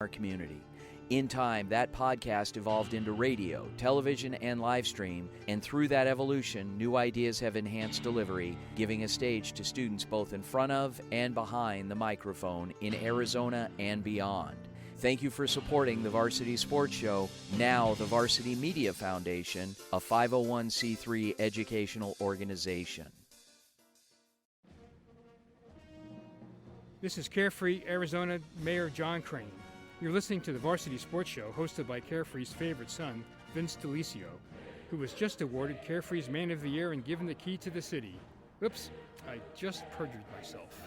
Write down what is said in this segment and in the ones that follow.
our community. In time, that podcast evolved into radio, television, and live stream, and through that evolution, new ideas have enhanced delivery, giving a stage to students both in front of and behind the microphone in Arizona and beyond. Thank you for supporting the Varsity Sports Show, now the Varsity Media Foundation, a 501c3 educational organization. This is Carefree Arizona Mayor John Crane. You're listening to the Varsity Sports Show, hosted by Carefree's favorite son, Vince DeLisio, who was just awarded Carefree's Man of the Year and given the key to the city. Oops, I just perjured myself.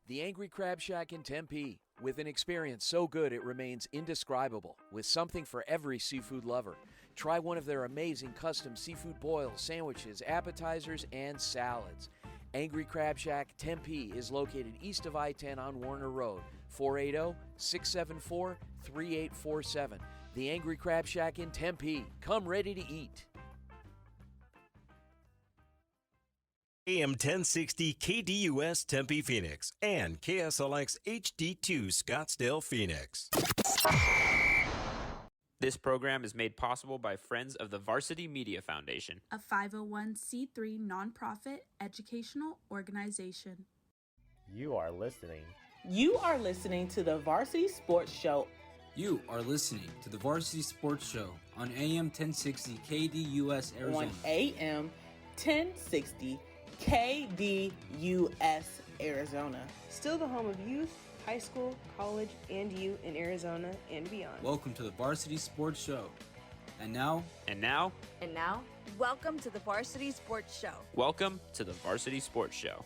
The Angry Crab Shack in Tempe, with an experience so good it remains indescribable, with something for every seafood lover. Try one of their amazing custom seafood boils, sandwiches, appetizers, and salads. Angry Crab Shack Tempe is located east of I-10 on Warner Road, 480-674-3847. The Angry Crab Shack in Tempe. Come ready to eat. AM 1060 KDUS Tempe Phoenix and KSLX HD2 Scottsdale Phoenix. This program is made possible by Friends of the Varsity Media Foundation, a 501c3 nonprofit educational organization. You are listening to the Varsity Sports Show. You are listening to the Varsity Sports Show on AM 1060 KDUS Arizona. On AM 1060 KDUS Arizona. Still the home of youth, high school, college, and you in Arizona and beyond. Welcome to the Varsity Sports Show. And now, welcome to the Varsity Sports Show. Welcome to the Varsity Sports Show.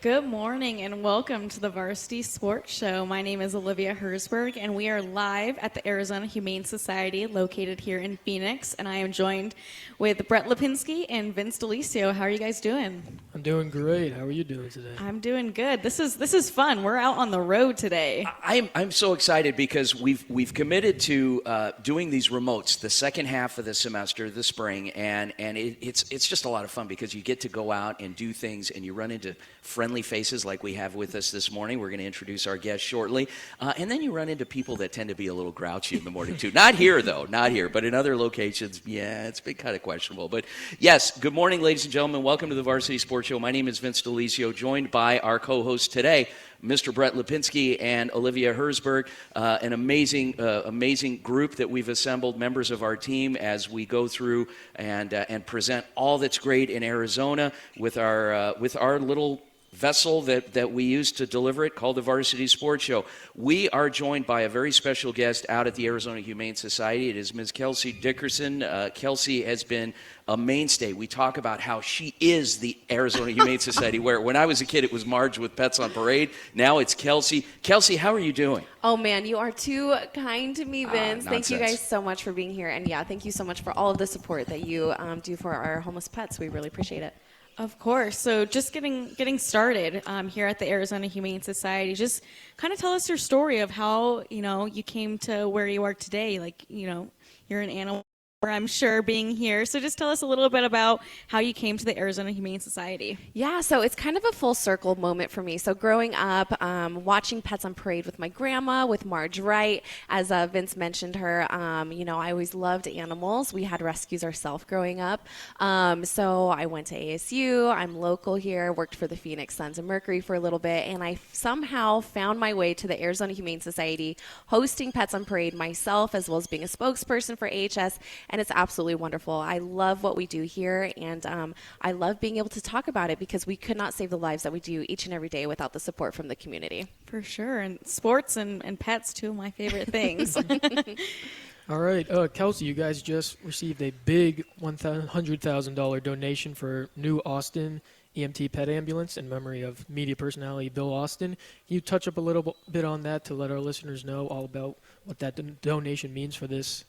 Good morning and welcome to the Varsity Sports Show. My name is Olivia Herzberg and we are live at the Arizona Humane Society located here in Phoenix, and I am joined with Brett Lipinski and Vince DeLisio. How are you guys doing? I'm doing great. How are you doing today? I'm doing good. This is fun. We're out on the road today. I'm so excited because we've committed to doing these remotes the second half of the semester, the spring, and it's just a lot of fun because you get to go out and do things and you run into friendly faces like we have with us this morning. We're going to introduce our guests shortly. And then you run into people that tend to be a little grouchy in the morning, too. Not here, though. Not here. But in other locations, yeah, it's been kind of questionable. But, yes, good morning, ladies and gentlemen. Welcome to the Varsity Sports Show. My name is Vince DeLisio, joined by our co-hosts today, Mr. Brett Lipinski and Olivia Herzberg, an amazing group that we've assembled, members of our team, as we go through and present all that's great in Arizona with our little vessel that we use to deliver it, called the Varsity Sports Show. We are joined by a very special guest out at the Arizona Humane Society. It is Ms. Kelsey Dickerson. Kelsey has been a mainstay. We talk about how she is the Arizona Humane Society, where when I was a kid it was Marge with Pets on Parade. Now it's Kelsey. Kelsey, how are you doing? Oh man, you are too kind to me, Vince. Thank you Nonsense. guys so much for being here. And yeah, thank you so much for all of the support that you do for our homeless pets. We really appreciate it. Of course. So just getting started here at the Arizona Humane Society, just kind of tell us your story of how, you came to where you are today. Like, you're an animal, I'm sure, being here. So just tell us a little bit about how you came to the Arizona Humane Society. Yeah, so it's kind of a full circle moment for me. So growing up, watching Pets on Parade with my grandma, with Marge Wright, as Vince mentioned her, I always loved animals. We had rescues ourselves growing up. So I went to ASU. I'm local here, worked for the Phoenix Suns and Mercury for a little bit, and I somehow found my way to the Arizona Humane Society, hosting Pets on Parade myself, as well as being a spokesperson for AHS. And it's absolutely wonderful. I love what we do here, and I love being able to talk about it because we could not save the lives that we do each and every day without the support from the community. For sure. And sports and pets, two of my favorite things. All right. Kelsey, you guys just received a big $100,000 donation for new Austin EMT pet ambulance in memory of media personality Bill Austin. Can you touch up a little bit on that to let our listeners know all about what that donation means for this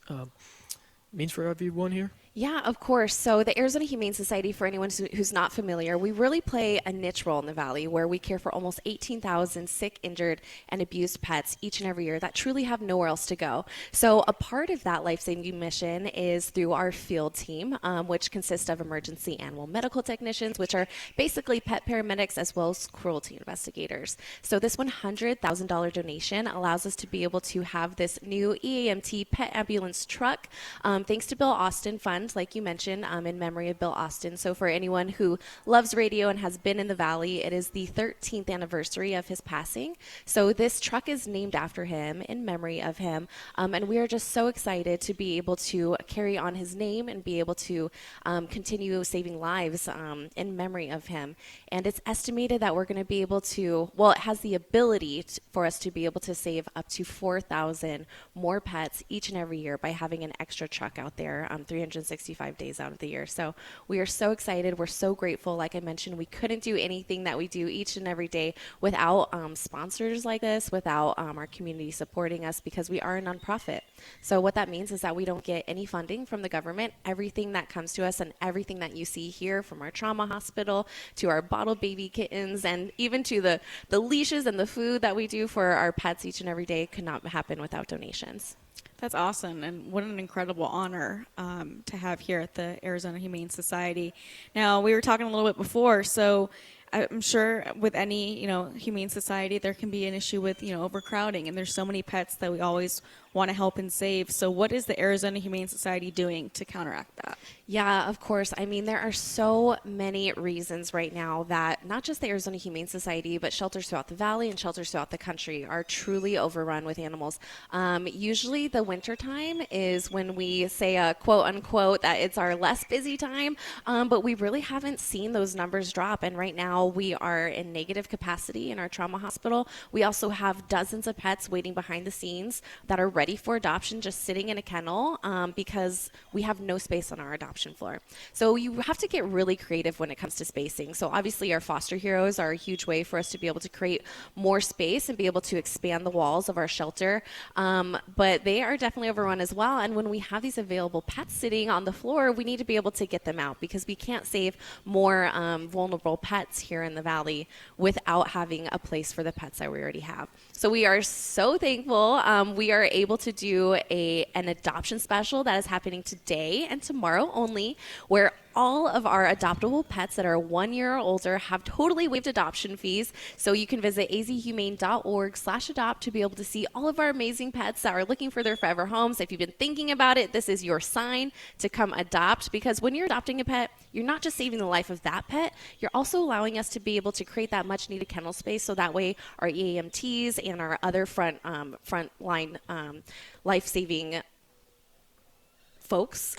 means for everyone here? Yeah, of course. So the Arizona Humane Society, for anyone who's not familiar, we really play a niche role in the Valley where we care for almost 18,000 sick, injured, and abused pets each and every year that truly have nowhere else to go. So a part of that life-saving mission is through our field team, which consists of emergency animal medical technicians, which are basically pet paramedics as well as cruelty investigators. So this $100,000 donation allows us to be able to have this new EAMT pet ambulance truck, thanks to Bill Austin Fund, like you mentioned, in memory of Bill Austin. So for anyone who loves radio and has been in the Valley, it is the 13th anniversary of his passing. So this truck is named after him, in memory of him, and we are just so excited to be able to carry on his name and be able to continue saving lives in memory of him. And it's estimated that we're going to be able to, well, it has the ability for us to be able to save up to 4,000 more pets each and every year by having an extra truck out there 365 days out of the year. So we are so excited. We're so grateful. Like I mentioned, we couldn't do anything that we do each and every day without sponsors like this, without our community supporting us, because we are a nonprofit. So what that means is that we don't get any funding from the government. Everything that comes to us and everything that you see here, from our trauma hospital to our bottle baby kittens and even to the leashes and the food that we do for our pets each and every day, could not happen without donations. That's awesome, and what an incredible honor to have here at the Arizona Humane Society. Now, we were talking a little bit before, so I'm sure with any, humane society, there can be an issue with, overcrowding, and there's so many pets that we always want to help and save. So what is the Arizona Humane Society doing to counteract that? Yeah, of course. I mean, there are so many reasons right now that not just the Arizona Humane Society, but shelters throughout the Valley and shelters throughout the country are truly overrun with animals. Usually the wintertime is when we say, quote unquote, that it's our less busy time, but we really haven't seen those numbers drop. And right now we are in negative capacity in our trauma hospital. We also have dozens of pets waiting behind the scenes that are ready for adoption, just sitting in a kennel, because we have no space on our adoption floor. So you have to get really creative when it comes to spacing. So obviously our foster heroes are a huge way for us to be able to create more space and be able to expand the walls of our shelter. But they are definitely overrun as well. And when we have these available pets sitting on the floor, we need to be able to get them out, because we can't save more vulnerable pets here in the Valley without having a place for the pets that we already have. So we are so thankful. We are able to do an adoption special that is happening today and tomorrow only, where all of our adoptable pets that are 1 year or older have totally waived adoption fees. So you can visit azhumane.org/adopt to be able to see all of our amazing pets that are looking for their forever homes. If you've been thinking about it, this is your sign to come adopt, because when you're adopting a pet, you're not just saving the life of that pet, you're also allowing us to be able to create that much needed kennel space, so that way our EAMTs and our other frontline life-saving folks,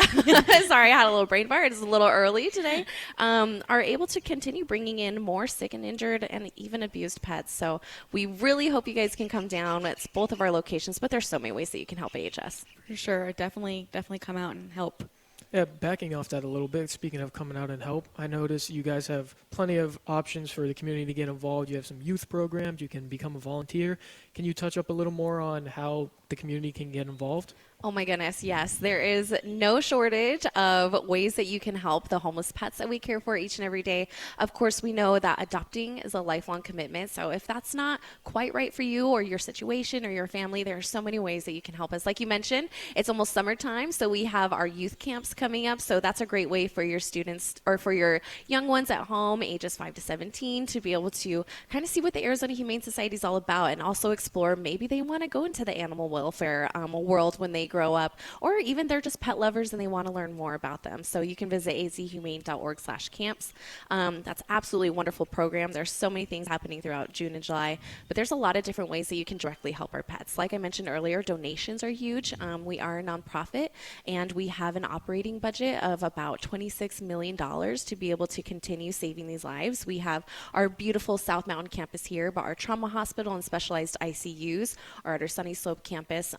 sorry, I had a little brain fart, it's a little early today, are able to continue bringing in more sick and injured and even abused pets. So we really hope you guys can come down. It's both of our locations, but there's so many ways that you can help AHS. For sure, definitely come out and help. Yeah, backing off that a little bit, speaking of coming out and help, I notice you guys have plenty of options for the community to get involved. You have some youth programs, you can become a volunteer. Can you touch up a little more on how the community can get involved? Oh my goodness, yes. There is no shortage of ways that you can help the homeless pets that we care for each and every day. Of course, we know that adopting is a lifelong commitment. So if that's not quite right for you or your situation or your family, there are so many ways that you can help us. Like you mentioned, it's almost summertime, so we have our youth camps coming up. So that's a great way for your students or for your young ones at home, ages 5 to 17, to be able to kind of see what the Arizona Humane Society is all about, and also explore maybe they want to go into the animal welfare world when they grow up, or even they're just pet lovers and they want to learn more about them. So you can visit azhumane.org/camps. That's absolutely a wonderful program. There's so many things happening throughout June and July, but there's a lot of different ways that you can directly help our pets. Like I mentioned earlier, donations are huge. We are a nonprofit, and we have an operating budget of about $26 million to be able to continue saving these lives. We have our beautiful South Mountain campus here, but our trauma hospital and specialized ICUs are at our Sunny Slope campus.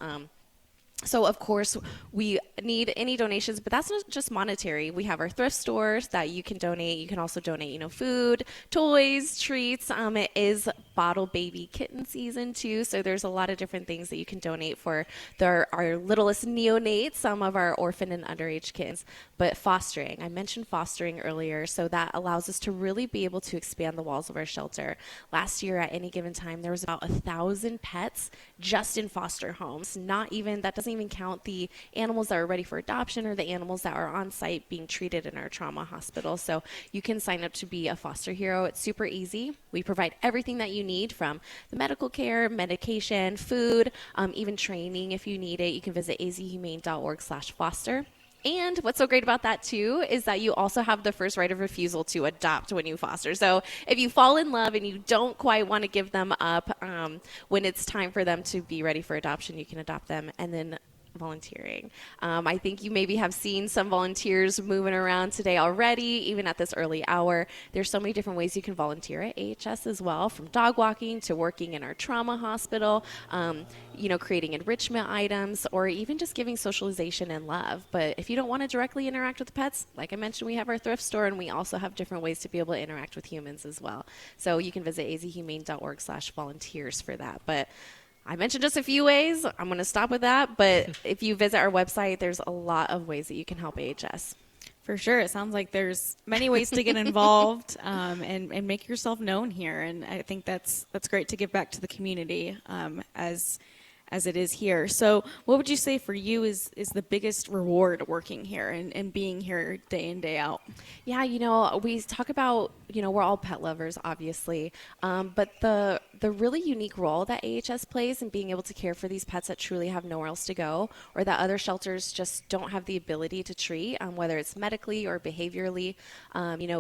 So, of course, we need any donations, but that's not just monetary. We have our thrift stores that you can donate. You can also donate, food, toys, treats. It is bottle baby kitten season, too. So there's a lot of different things that you can donate for our littlest neonates, some of our orphan and underage kids. But fostering, I mentioned fostering earlier, so that allows us to really be able to expand the walls of our shelter. Last year, at any given time, there was about 1,000 pets just in foster homes. That doesn't even count the animals that are ready for adoption or the animals that are on site being treated in our trauma hospital. So you can sign up to be a foster hero. It's super easy. We provide everything that you need, from the medical care, medication, food, even training if you need it. You can visit azhumane.org/foster. And what's so great about that, too, is that you also have the first right of refusal to adopt when you foster. So if you fall in love and you don't quite want to give them up, when it's time for them to be ready for adoption, you can adopt them. And then volunteering. I think you maybe have seen some volunteers moving around today already, even at this early hour. There's so many different ways you can volunteer at AHS as well, from dog walking to working in our trauma hospital, creating enrichment items, or even just giving socialization and love. But if you don't want to directly interact with the pets, like I mentioned, we have our thrift store, and we also have different ways to be able to interact with humans as well. So you can visit azhumane.org/volunteers for that. But I mentioned just a few ways. I'm going to stop with that. But if you visit our website, there's a lot of ways that you can help AHS. For sure. It sounds like there's many ways to get involved and make yourself known here. And I think that's great to give back to the community as it is here. So what would you say for you is the biggest reward working here and being here day in, day out? Yeah, we talk about, we're all pet lovers, obviously, but the really unique role that AHS plays in being able to care for these pets that truly have nowhere else to go, or that other shelters just don't have the ability to treat, whether it's medically or behaviorally.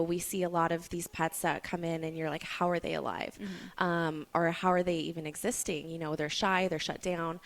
We see a lot of these pets that come in and you're like, how are they alive? Mm-hmm. Or how are they even existing? They're shy, they're shut down.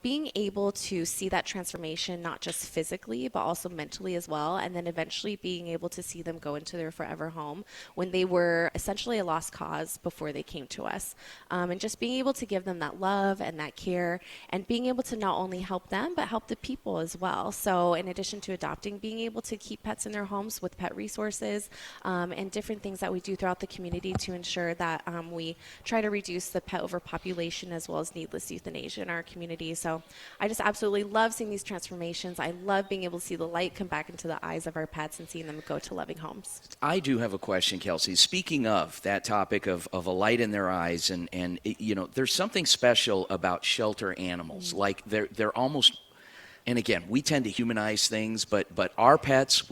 Being able to see that transformation, not just physically, but also mentally as well, and then eventually being able to see them go into their forever home when they were essentially a lost cause before they came to us. And just being able to give them that love and that care, and being able to not only help them, but help the people as well. So in addition to adopting, being able to keep pets in their homes with pet resources, and different things that we do throughout the community to ensure that we try to reduce the pet overpopulation as well as needless euthanasia in our community. So I just absolutely love seeing these transformations. I love being able to see the light come back into the eyes of our pets and seeing them go to loving homes. I do have a question, Kelsey. Speaking of that topic of a light in their eyes, and there's something special about shelter animals. Mm-hmm. Like they're almost, and again, we tend to humanize things, but our pets,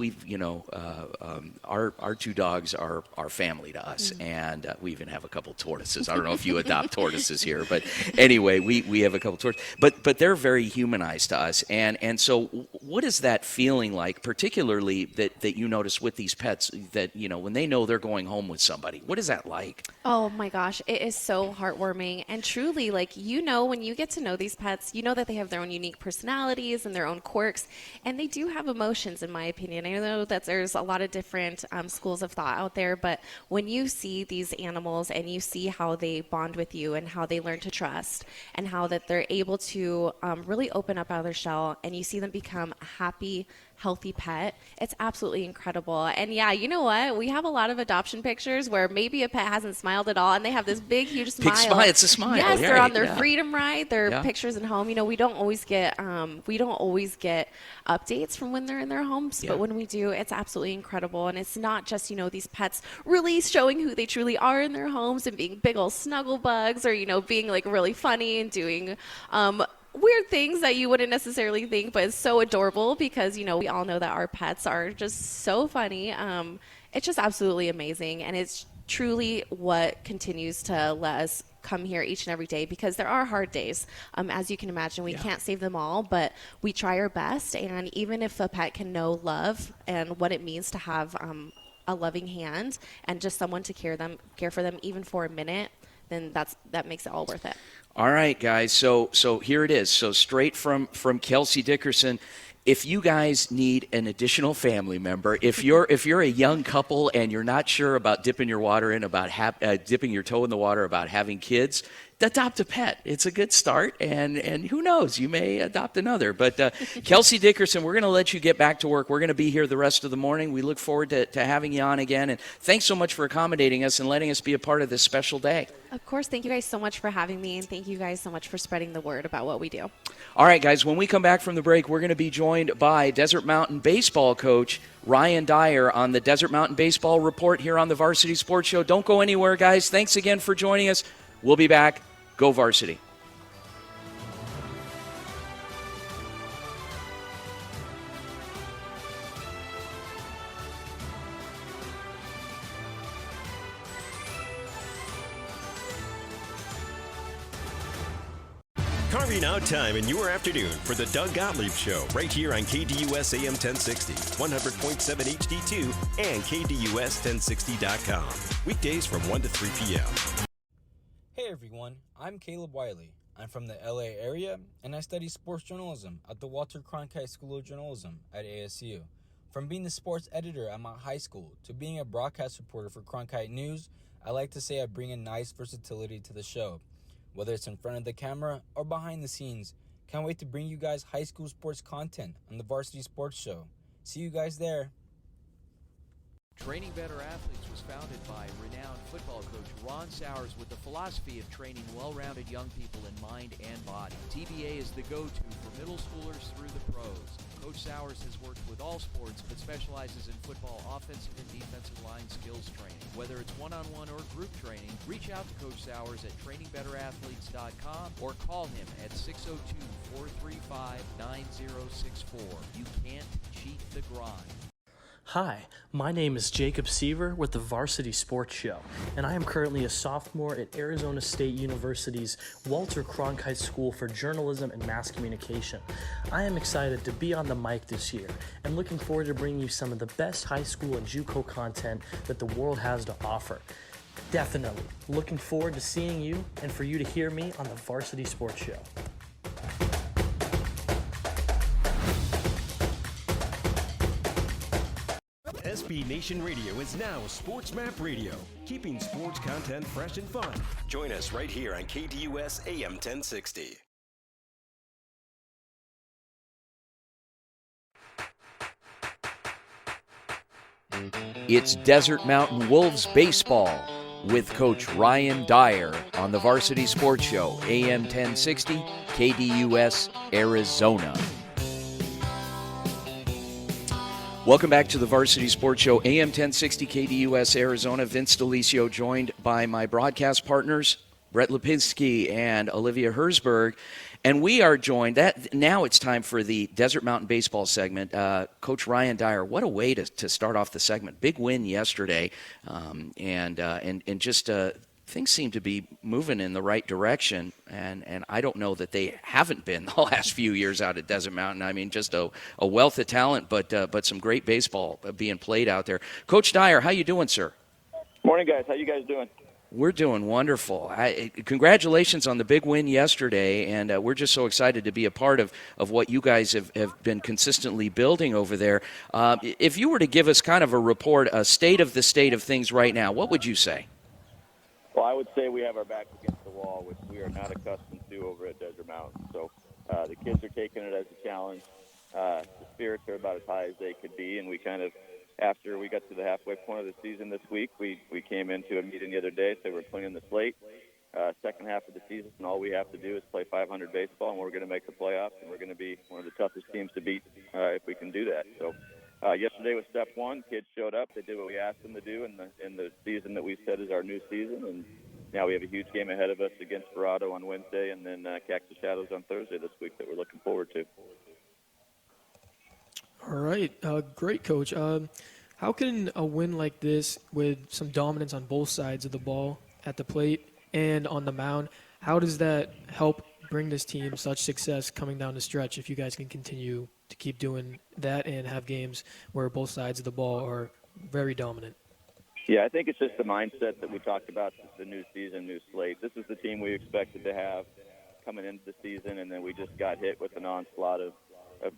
our two dogs are family to us, mm-hmm. and we even have a couple tortoises. I don't know if you adopt tortoises here, but anyway, we have a couple tortoises. But they're very humanized to us, and so what is that feeling like, particularly that you notice with these pets, that when they know they're going home with somebody? What is that like? Oh my gosh, it is so heartwarming, and truly, when you get to know these pets, that they have their own unique personalities and their own quirks, and they do have emotions, in my opinion. I know that there's a lot of different schools of thought out there, but when you see these animals and you see how they bond with you and how they learn to trust and how that they're able to really open up out of their shell, and you see them become a happy, healthy pet, it's absolutely incredible. And yeah, you know what? We have a lot of adoption pictures where maybe a pet hasn't smiled at all, and they have this big, huge smile. Big smile. It's a smile. Yes, yeah, they're on their yeah. freedom ride. Their pictures at home. We don't always get updates from when they're in their homes, but when we do, it's absolutely incredible. And it's not just these pets really showing who they truly are in their homes and being big old snuggle bugs, or being really funny and doing weird things that you wouldn't necessarily think, but it's so adorable because, we all know that our pets are just so funny. It's just absolutely amazing. And it's truly what continues to let us come here each and every day, because there are hard days. As you can imagine, we can't save them all, but we try our best. And even if a pet can know love and what it means to have a loving hand and just someone to care for them even for a minute, then that makes it all worth it. All right, guys. So here it is. So straight from Kelsey Dickerson. If you guys need an additional family member, if you're a young couple and you're not sure about dipping your toe in the water about having kids, adopt a pet. It's a good start, and who knows, you may adopt another. But Kelsey Dickerson, we're going to let you get back to work. We're going to be here the rest of the morning. We look forward to having you on again, and thanks so much for accommodating us and letting us be a part of this special day. Of course. Thank you guys so much for having me, and thank you guys so much for spreading the word about what we do. All right, guys, when we come back from the break, we're going to be joined by Desert Mountain baseball coach Ryan Dyer on the Desert Mountain Baseball Report here on the Varsity Sports Show. Don't go anywhere, guys. Thanks again for joining us. We'll be back. Go Varsity. Carving out time in your afternoon for the Doug Gottlieb Show right here on KDUS AM 1060, 100.7 HD2, and KDUS1060.com. Weekdays from 1 to 3 p.m. Hey everyone, I'm Caleb Wiley. I'm from the LA area, and I study sports journalism at the Walter Cronkite School of Journalism at ASU. From being the sports editor at my high school to being a broadcast reporter for Cronkite News, I like to say I bring a nice versatility to the show. Whether it's in front of the camera or behind the scenes, can't wait to bring you guys high school sports content on the Varsity Sports Show. See you guys there. Training Better Athletes was founded by renowned football coach Ron Sowers with the philosophy of training well-rounded young people in mind and body. TBA is the go-to for middle schoolers through the pros. Coach Sowers has worked with all sports but specializes in football offensive and defensive line skills training. Whether it's one-on-one or group training, reach out to Coach Sowers at trainingbetterAthletes.com or call him at 602-435-9064. You can't cheat the grind. Hi, my name is Jacob Seaver with the Varsity Sports Show, and I am currently a sophomore at Arizona State University's Walter Cronkite School for Journalism and Mass Communication. I am excited to be on the mic this year and looking forward to bringing you some of the best high school and JUCO content that the world has to offer. Definitely looking forward to seeing you and for you to hear me on the Varsity Sports Show. SB Nation Radio is now Sports Map Radio, keeping sports content fresh and fun. Join us right here on KDUS AM 1060. It's Desert Mountain Wolves baseball with Coach Ryan Dyer on the Varsity Sports Show, AM 1060, KDUS, Arizona. Welcome back to the Varsity Sports Show, AM 1060 KDUS Arizona. Vince DeLisio joined by my broadcast partners, Brett Lipinski and Olivia Herzberg. And we are joined, now it's time for the Desert Mountain Baseball segment. Coach Ryan Dyer, what a way to start off the segment. Big win yesterday, and just things seem to be moving in the right direction, and I don't know that they haven't been the last few years out at Desert Mountain. I mean, just a wealth of talent, but some great baseball being played out there. Coach Dyer, how you doing, sir? Morning, guys. How you guys doing? We're doing wonderful. Congratulations on the big win yesterday, and we're just so excited to be a part of what you guys have been consistently building over there. If you were to give us kind of a report, a state of things right now, what would you say? Well, I would say we have our backs against the wall, which we are not accustomed to over at Desert Mountain. So the kids are taking it as a challenge. The spirits are about as high as they could be, and we kind of, after we got to the halfway point of the season this week, we came into a meeting the other day, so we're cleaning the slate. Second half of the season, and all we have to do is play 500 baseball, and we're going to make the playoffs, and we're going to be one of the toughest teams to beat if we can do that. So yesterday was step one. Kids showed up. They did what we asked them to do in the season that we said is our new season, and now we have a huge game ahead of us against Verado on Wednesday, and then Cactus Shadows on Thursday this week that we're looking forward to. All right. Great, Coach. How can a win like this with some dominance on both sides of the ball at the plate and on the mound, how does that help bring this team such success coming down the stretch if you guys can continue to keep doing that and have games where both sides of the ball are very dominant? Yeah, I think it's just the mindset that we talked about, the new season, new slate. This is the team we expected to have coming into the season, and then we just got hit with an onslaught of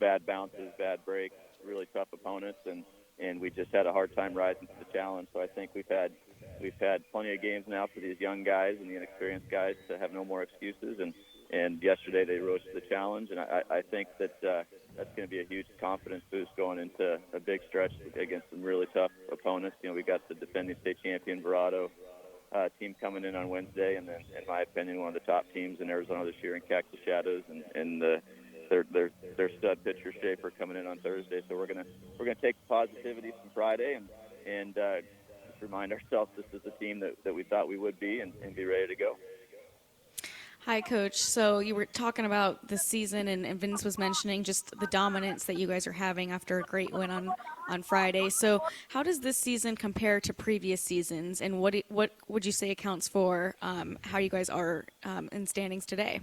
bad bounces, bad breaks, really tough opponents. And and we just had a hard time rising to the challenge. So I think we've had plenty of games now for these young guys and the inexperienced guys to have no more excuses. And yesterday they rose to the challenge, and I think that that's going to be a huge confidence boost going into a big stretch against some really tough opponents. We got the defending state champion Verado team coming in on Wednesday, and then, in my opinion, one of the top teams in Arizona this year in Cactus Shadows, and their stud pitcher Schaefer coming in on Thursday. So we're gonna take the positivity from Friday and just remind ourselves this is the team that we thought we would be, and be ready to go. Hi, Coach. So you were talking about this season, and Vince was mentioning just the dominance that you guys are having after a great win on Friday. So how does this season compare to previous seasons, and what would you say accounts for how you guys are in standings today?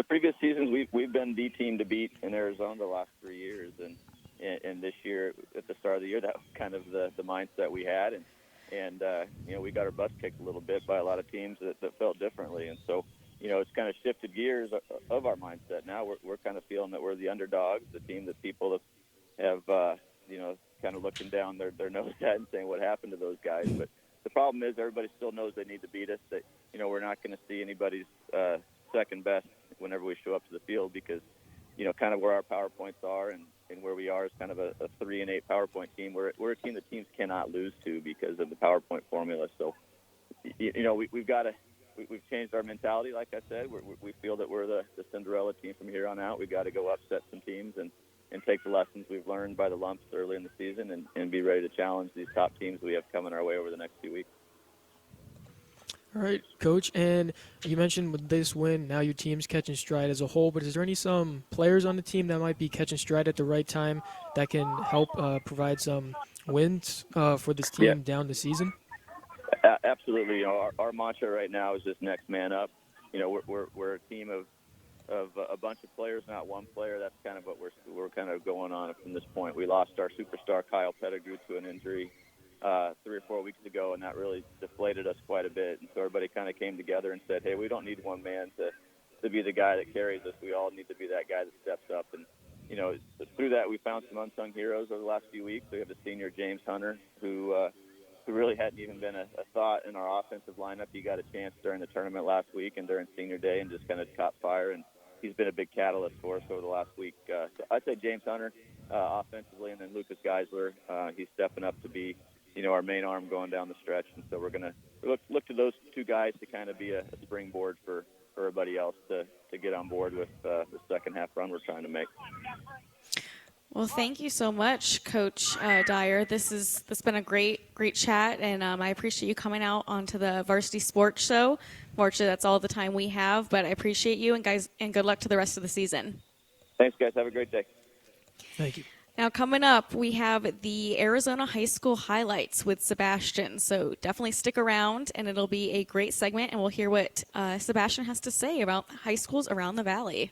Previous seasons we've been the team to beat in Arizona the last 3 years, and this year at the start of the year that was kind of the mindset we had, and we got our butts kicked a little bit by a lot of teams that felt differently, and so it's kind of shifted gears of our mindset. Now we're kind of feeling that we're the underdogs, the team that people have kind of looking down their nose at and saying what happened to those guys. But the problem is everybody still knows they need to beat us. That we're not going to see anybody's second best whenever we show up to the field, because kind of where our power points are and where we are is kind of a 3-8 PowerPoint team. We're a team that teams cannot lose to because of the PowerPoint formula. So, we've changed our mentality. Like I said, we feel that we're the Cinderella team from here on out. We've got to go upset some teams and take the lessons we've learned by the lumps early in the season and be ready to challenge these top teams we have coming our way over the next few weeks. All right, Coach, and you mentioned with this win, now your team's catching stride as a whole, but is there some players on the team that might be catching stride at the right time that can help provide some wins for this team down the season? Absolutely. Our mantra right now is just next man up. We're a team of a bunch of players, not one player. That's kind of what we're kind of going on from this point. We lost our superstar Kyle Pettigrew to an injury 3 or 4 weeks ago, and that really deflated us quite a bit. And so everybody kind of came together and said, hey, we don't need one man to be the guy that carries us. We all need to be that guy that steps up. And, through that, we found some unsung heroes over the last few weeks. We have the senior James Hunter, who really hadn't even been a thought in our offensive lineup. He got a chance during the tournament last week and during senior day and just kind of caught fire. And he's been a big catalyst for us over the last week. So I'd say James Hunter offensively, and then Lucas Geisler. He's stepping up to be our main arm going down the stretch, and so we're going to look to those two guys to kind of be a springboard for everybody else to get on board with the second half run we're trying to make. Well, thank you so much, Coach Dyer. This has been a great chat, and I appreciate you coming out onto the Varsity Sports Show. Fortunately, that's all the time we have, but I appreciate you, and guys, and good luck to the rest of the season. Thanks, guys. Have a great day. Thank you. Now, coming up, we have the Arizona High School highlights with Sebastian. So definitely stick around, and it'll be a great segment, and we'll hear what Sebastian has to say about high schools around the Valley.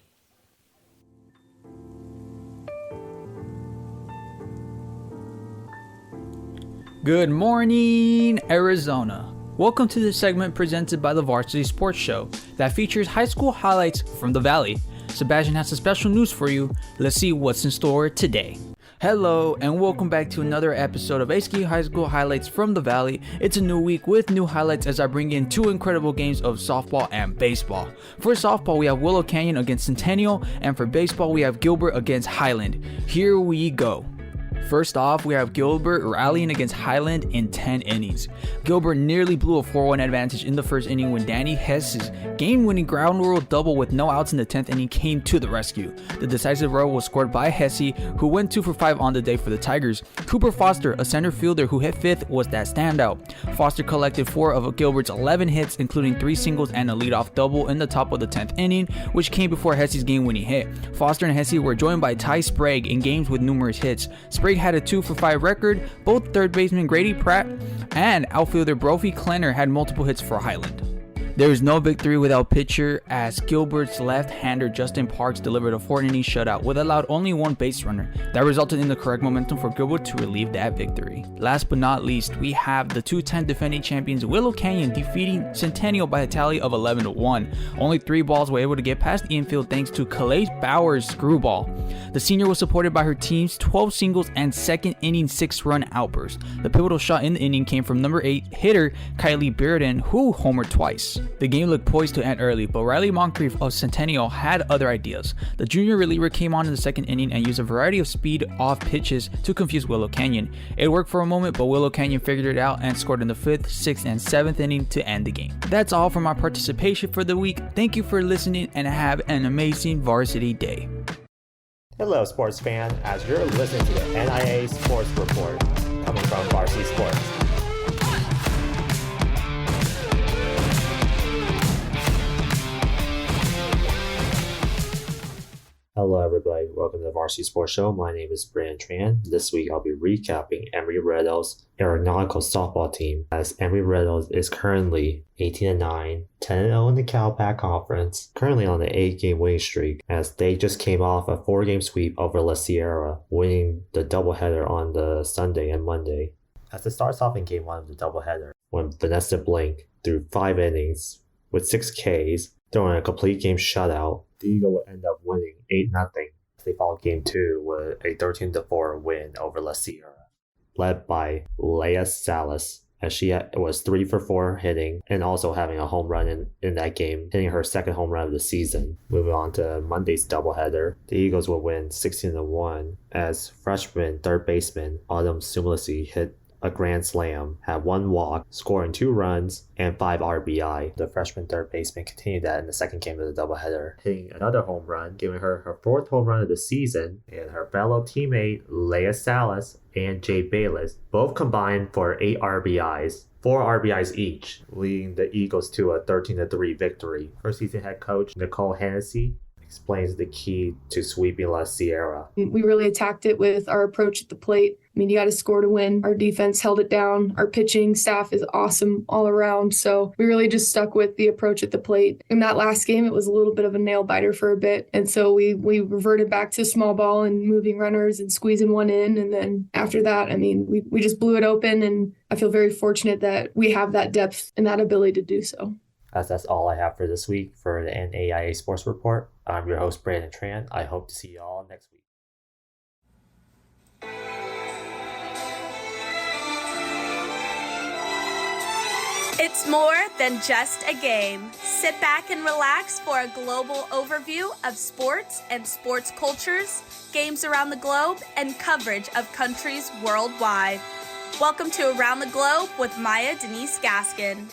Good morning, Arizona. Welcome to the segment presented by the Varsity Sports Show that features high school highlights from the Valley. Sebastian has some special news for you. Let's see what's in store today. Hello and welcome back to another episode of ASKI High School Highlights from the Valley. It's a new week with new highlights as I bring in two incredible games of softball and baseball. For softball, we have Willow Canyon against Centennial, and for baseball, we have Gilbert against Highland. Here we go. First off, we have Gilbert rallying against Highland in 10 innings. Gilbert nearly blew a 4-1 advantage in the first inning when Danny Hess's game-winning ground rule double with no outs in the 10th inning came to the rescue. The decisive run was scored by Hesse, who went 2 for 5 on the day for the Tigers. Cooper Foster, a center fielder who hit 5th, was that standout. Foster collected 4 of Gilbert's 11 hits, including 3 singles and a leadoff double in the top of the 10th inning, which came before Hesse's game-winning hit. Foster and Hesse were joined by Ty Sprague in games with numerous hits. Sprague had a 2 for 5 record. Both third baseman Grady Pratt and outfielder Brophy Klenner had multiple hits for Highland. There is no victory without pitcher, as Gilbert's left-hander Justin Parks delivered a 4-inning shutout with allowed only one base runner. That resulted in the correct momentum for Gilbert to relieve that victory. Last but not least, we have the 2-10 defending champions Willow Canyon defeating Centennial by a tally of 11-1. Only 3 balls were able to get past the infield thanks to Calais Bauer's screwball. The senior was supported by her team's 12 singles and second inning 6-run outburst. The pivotal shot in the inning came from number 8 hitter Kylie Bearden, who homered twice. The game looked poised to end early, but Riley Moncrief of Centennial had other ideas. The junior reliever came on in the second inning and used a variety of speed-off pitches to confuse Willow Canyon. It worked for a moment, but Willow Canyon figured it out and scored in the 5th, 6th, and 7th inning to end the game. That's all for my participation for the week. Thank you for listening and have an amazing varsity day. Hello, sports fan, as you're listening to the NIA Sports Report coming from Varsity Sports. Hello, everybody. Welcome to the Varsity Sports Show. My name is Brandon Tran. This week, I'll be recapping Emory Riddle's aeronautical softball team, as Emory Riddle is currently 18-9, 10-0 in the Cal-Pac Conference, currently on an 8-game winning streak, as they just came off a 4-game sweep over La Sierra, winning the doubleheader on the Sunday and Monday. As it starts off in Game 1 of the doubleheader, when Vanessa Blink threw 5 innings with 6 Ks, throwing a complete game shutout, the Eagle would end up winning 8-0. They followed Game 2 with a 13-4 win over La Sierra, led by Leah Salas, as she was 3 for 4 hitting and also having a home run in that game, hitting her second home run of the season. Moving on to Monday's doubleheader, the Eagles will win 16-1 as freshman third baseman Autumn Sumlisi hit a grand slam, had 1 walk, scoring 2 runs and 5 RBI. The freshman third baseman continued that in the second game of the doubleheader, hitting another home run, giving her her 4th home run of the season, and her fellow teammate Leah Salas and Jay Bayless both combined for 8 RBIs. 4 RBIs each, leading the Eagles to a 13-3 victory. First season head coach Nicole Hennessy explains the key to sweeping La Sierra. We really attacked it with our approach at the plate. I mean, you got to score to win. Our defense held it down. Our pitching staff is awesome all around. So we really just stuck with the approach at the plate. In that last game, it was a little bit of a nail biter for a bit. And so we reverted back to small ball and moving runners and squeezing one in. And then after that, I mean, we just blew it open. And I feel very fortunate that we have that depth and that ability to do so. That's all I have for this week for the NAIA Sports Report. I'm your host, Brandon Tran. I hope to see you all next week. It's more than just a game. Sit back and relax for a global overview of sports and sports cultures, games around the globe, and coverage of countries worldwide. Welcome to Around the Globe with Maya Denise Gaskin.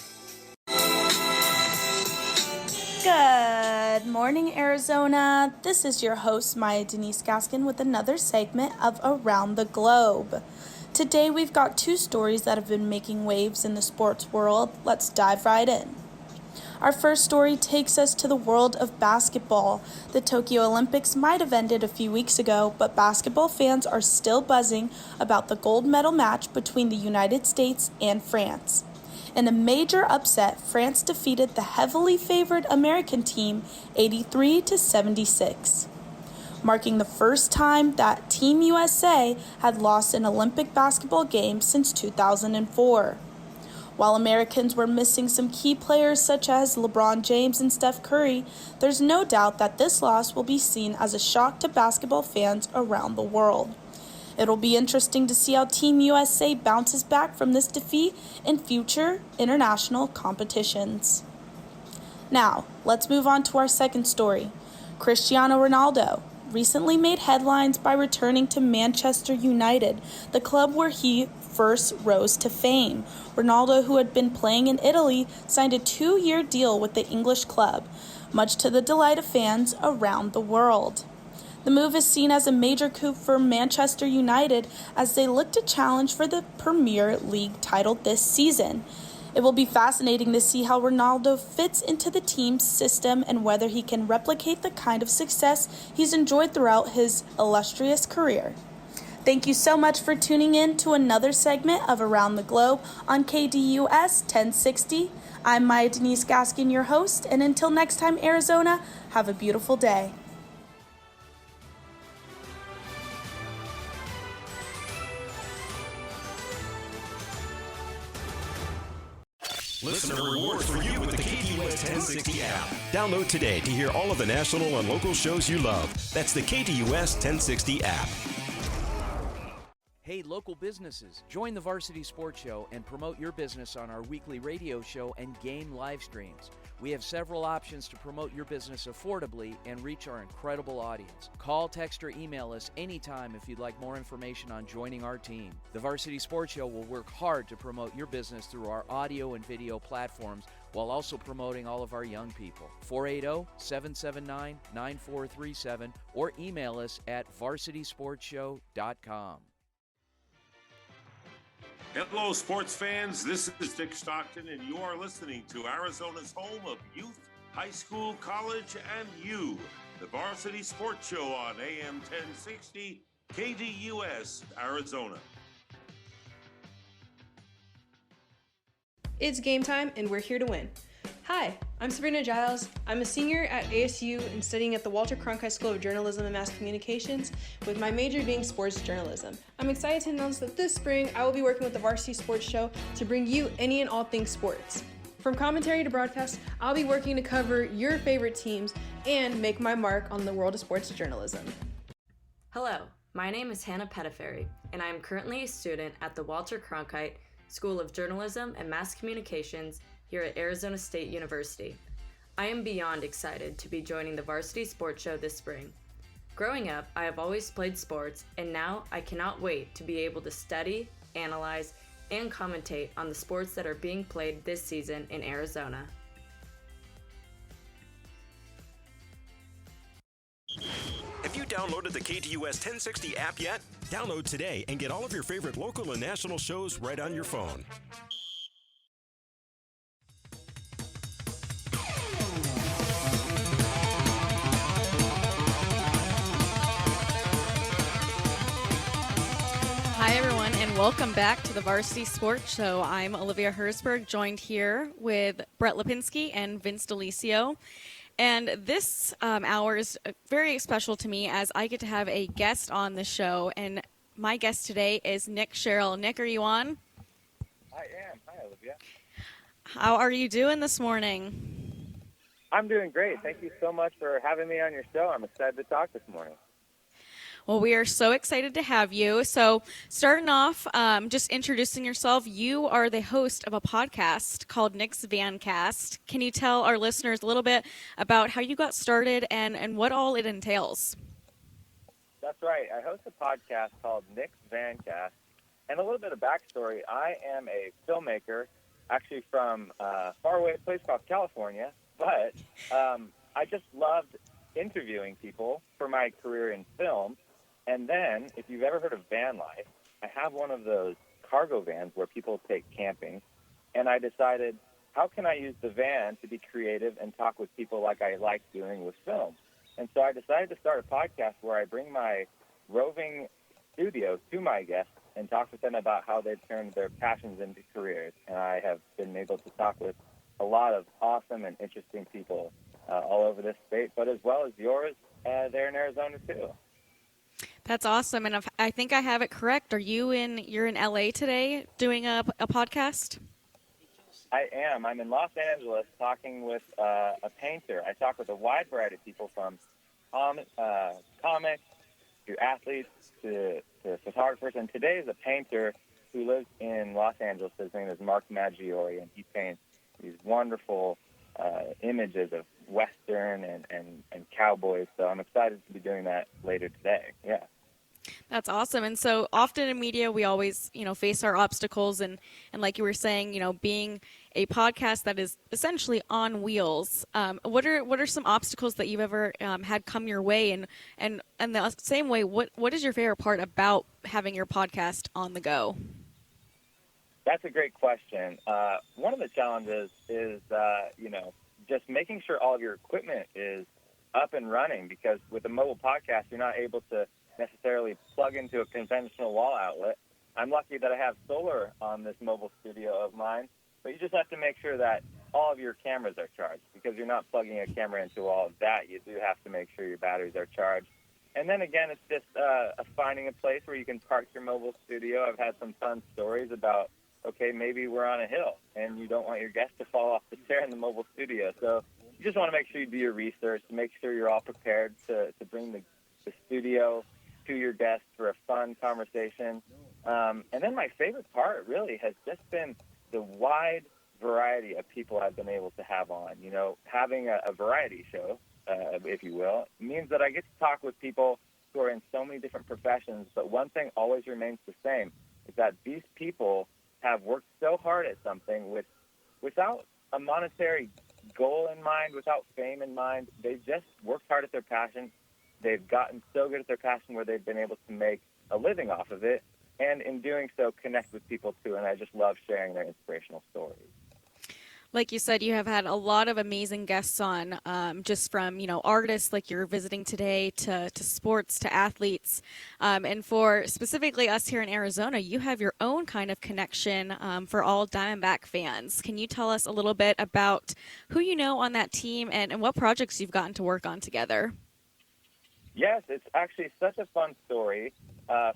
Good morning, Arizona. This is your host, Maya Denise Gaskin, with another segment of Around the Globe. Today, we've got 2 stories that have been making waves in the sports world. Let's dive right in. Our first story takes us to the world of basketball. The Tokyo Olympics might have ended a few weeks ago, but basketball fans are still buzzing about the gold medal match between the United States and France. In a major upset, France defeated the heavily favored American team 83-76, marking the first time that Team USA had lost an Olympic basketball game since 2004. While Americans were missing some key players such as LeBron James and Steph Curry, there's no doubt that this loss will be seen as a shock to basketball fans around the world. It'll be interesting to see how Team USA bounces back from this defeat in future international competitions. Now, let's move on to our second story. Cristiano Ronaldo recently made headlines by returning to Manchester United, the club where he first rose to fame. Ronaldo, who had been playing in Italy, signed a 2-year deal with the English club, much to the delight of fans around the world. The move is seen as a major coup for Manchester United as they look to challenge for the Premier League title this season. It will be fascinating to see how Ronaldo fits into the team's system and whether he can replicate the kind of success he's enjoyed throughout his illustrious career. Thank you so much for tuning in to another segment of Around the Globe on KDUS 1060. I'm Maya Denise Gaskin, your host, and until next time, Arizona, have a beautiful day. Listener rewards for you with the KDUS 1060 app. Download today to hear all of the national and local shows you love. That's the KDUS 1060 app. Hey, local businesses, join the Varsity Sports Show and promote your business on our weekly radio show and game live streams. We have several options to promote your business affordably and reach our incredible audience. Call, text, or email us anytime if you'd like more information on joining our team. The Varsity Sports Show will work hard to promote your business through our audio and video platforms while also promoting all of our young people. 480-779-9437 or email us at varsitysportshow.com. Hello, sports fans. This is Dick Stockton, and you are listening to Arizona's home of youth, high school, college, and you, the Varsity Sports Show on AM 1060, KDUS, Arizona. It's game time, and we're here to win. Hi, I'm Sabrina Giles. I'm a senior at ASU and studying at the Walter Cronkite School of Journalism and Mass Communications, with my major being sports journalism. I'm excited to announce that this spring I will be working with the Varsity Sports Show to bring you any and all things sports. From commentary to broadcast, I'll be working to cover your favorite teams and make my mark on the world of sports journalism. Hello, my name is Hannah Pettiferry, and I am currently a student at the Walter Cronkite School of Journalism and Mass Communications here at Arizona State University. I am beyond excited to be joining the Varsity Sports Show this spring. Growing up, I have always played sports, and now I cannot wait to be able to study, analyze, and commentate on the sports that are being played this season in Arizona. Have you downloaded the KDUS 1060 app yet? Download today and get all of your favorite local and national shows right on your phone. Hi, everyone, and welcome back to the Varsity Sports Show. I'm Olivia Herzberg, joined here with Brett Lipinski and Vince DeLisio. And this hour is very special to me as I get to have a guest on the show. And my guest today is Nick Sherrill. Nick, are you on? I am. Hi, Olivia. How are you doing this morning? I'm doing great. Thank you so much for having me on your show. I'm excited to talk this morning. Well, we are so excited to have you. So starting off, just introducing yourself, you are the host of a podcast called Nick's Vancast. Can you tell our listeners a little bit about how you got started and what all it entails? That's right. I host a podcast called Nick's Vancast. And a little bit of backstory, I am a filmmaker, actually from a faraway place called California, but I just loved interviewing people for my career in film. And then, if you've ever heard of van life, I have one of those cargo vans where people take camping. And I decided, how can I use the van to be creative and talk with people like I like doing with film? And so I decided to start a podcast where I bring my roving studio to my guests and talk with them about how they've turned their passions into careers. And I have been able to talk with a lot of awesome and interesting people all over this state, but as well as yours there in Arizona, too. That's awesome. And if, I think I have it correct. You're in LA today doing a podcast? I am. I'm in Los Angeles talking with a painter. I talk with a wide variety of people from comics to athletes to photographers. And today is a painter who lives in Los Angeles. His name is Mark Maggiore, and he paints these wonderful images of Western and cowboys. So I'm excited to be doing that later today. Yeah. That's awesome. And so often in media, we always, face our obstacles. And like you were saying, being a podcast that is essentially on wheels, what are some obstacles that you've ever had come your way? And the same way, what is your favorite part about having your podcast on the go? That's a great question. One of the challenges is, just making sure all of your equipment is up and running, because with a mobile podcast, you're not able to necessarily plug into a conventional wall outlet. I'm lucky that I have solar on this mobile studio of mine, but you just have to make sure that all of your cameras are charged, because you're not plugging a camera into all of that. You do have to make sure your batteries are charged. And then again, it's just finding a place where you can park your mobile studio. I've had some fun stories about, okay, maybe we're on a hill and you don't want your guests to fall off the stair in the mobile studio. So you just want to make sure you do your research, make sure you're all prepared to bring the studio to your guests for a fun conversation. And then my favorite part really has just been the wide variety of people I've been able to have on. You know, having a variety show, if you will, means that I get to talk with people who are in so many different professions, but one thing always remains the same, is that these people have worked so hard at something without a monetary goal in mind, without fame in mind. They've just worked hard at their passion. They've gotten so good at their passion where they've been able to make a living off of it, and in doing so, connect with people too, and I just love sharing their inspirational stories. Like you said, you have had a lot of amazing guests on, just from, artists like you're visiting today to sports to athletes. And for specifically us here in Arizona, you have your own kind of connection for all Diamondback fans. Can you tell us a little bit about who you know on that team and what projects you've gotten to work on together? Yes, it's actually such a fun story.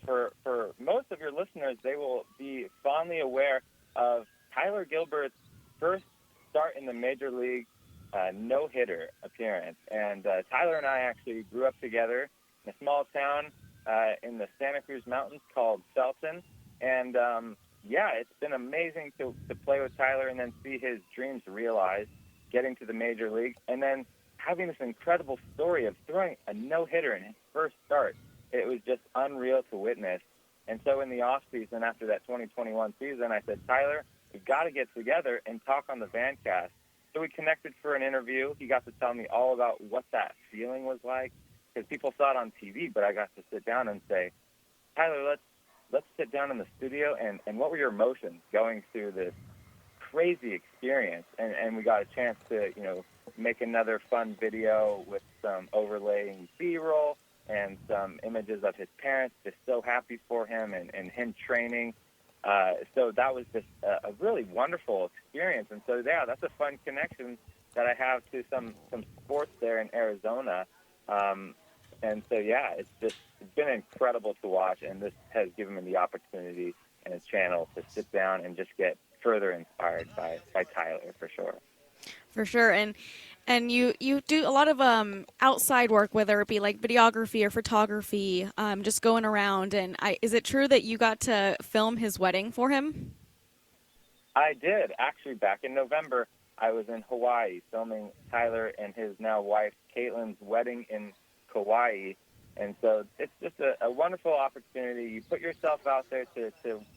For most of your listeners, they will be fondly aware of Tyler Gilbert's first start in the Major League no-hitter appearance. And Tyler and I actually grew up together in a small town in the Santa Cruz Mountains called Felton. And, it's been amazing to play with Tyler and then see his dreams realized, getting to the Major League, and then having this incredible story of throwing a no-hitter in his first start. It was just unreal to witness. And so in the off-season, after that 2021 season, I said, Tyler, we've got to get together and talk on the Vancast. So we connected for an interview. He got to tell me all about what that feeling was like, because people saw it on TV, but I got to sit down and say, Tyler, let's sit down in the studio, and what were your emotions going through this crazy experience? And we got a chance to, make another fun video with some overlaying B-roll and some images of his parents just so happy for him and him training. So that was just a really wonderful experience. And so, that's a fun connection that I have to some sports there in Arizona. And so, it's been incredible to watch, and this has given me the opportunity and a channel to sit down and just get further inspired by Tyler, for sure. For sure. And you do a lot of outside work, whether it be like videography or photography, just going around. And is it true that you got to film his wedding for him? I did. Actually, back in November, I was in Hawaii filming Tyler and his now wife, Caitlin's wedding in Kauai. And so it's just a wonderful opportunity. You put yourself out there to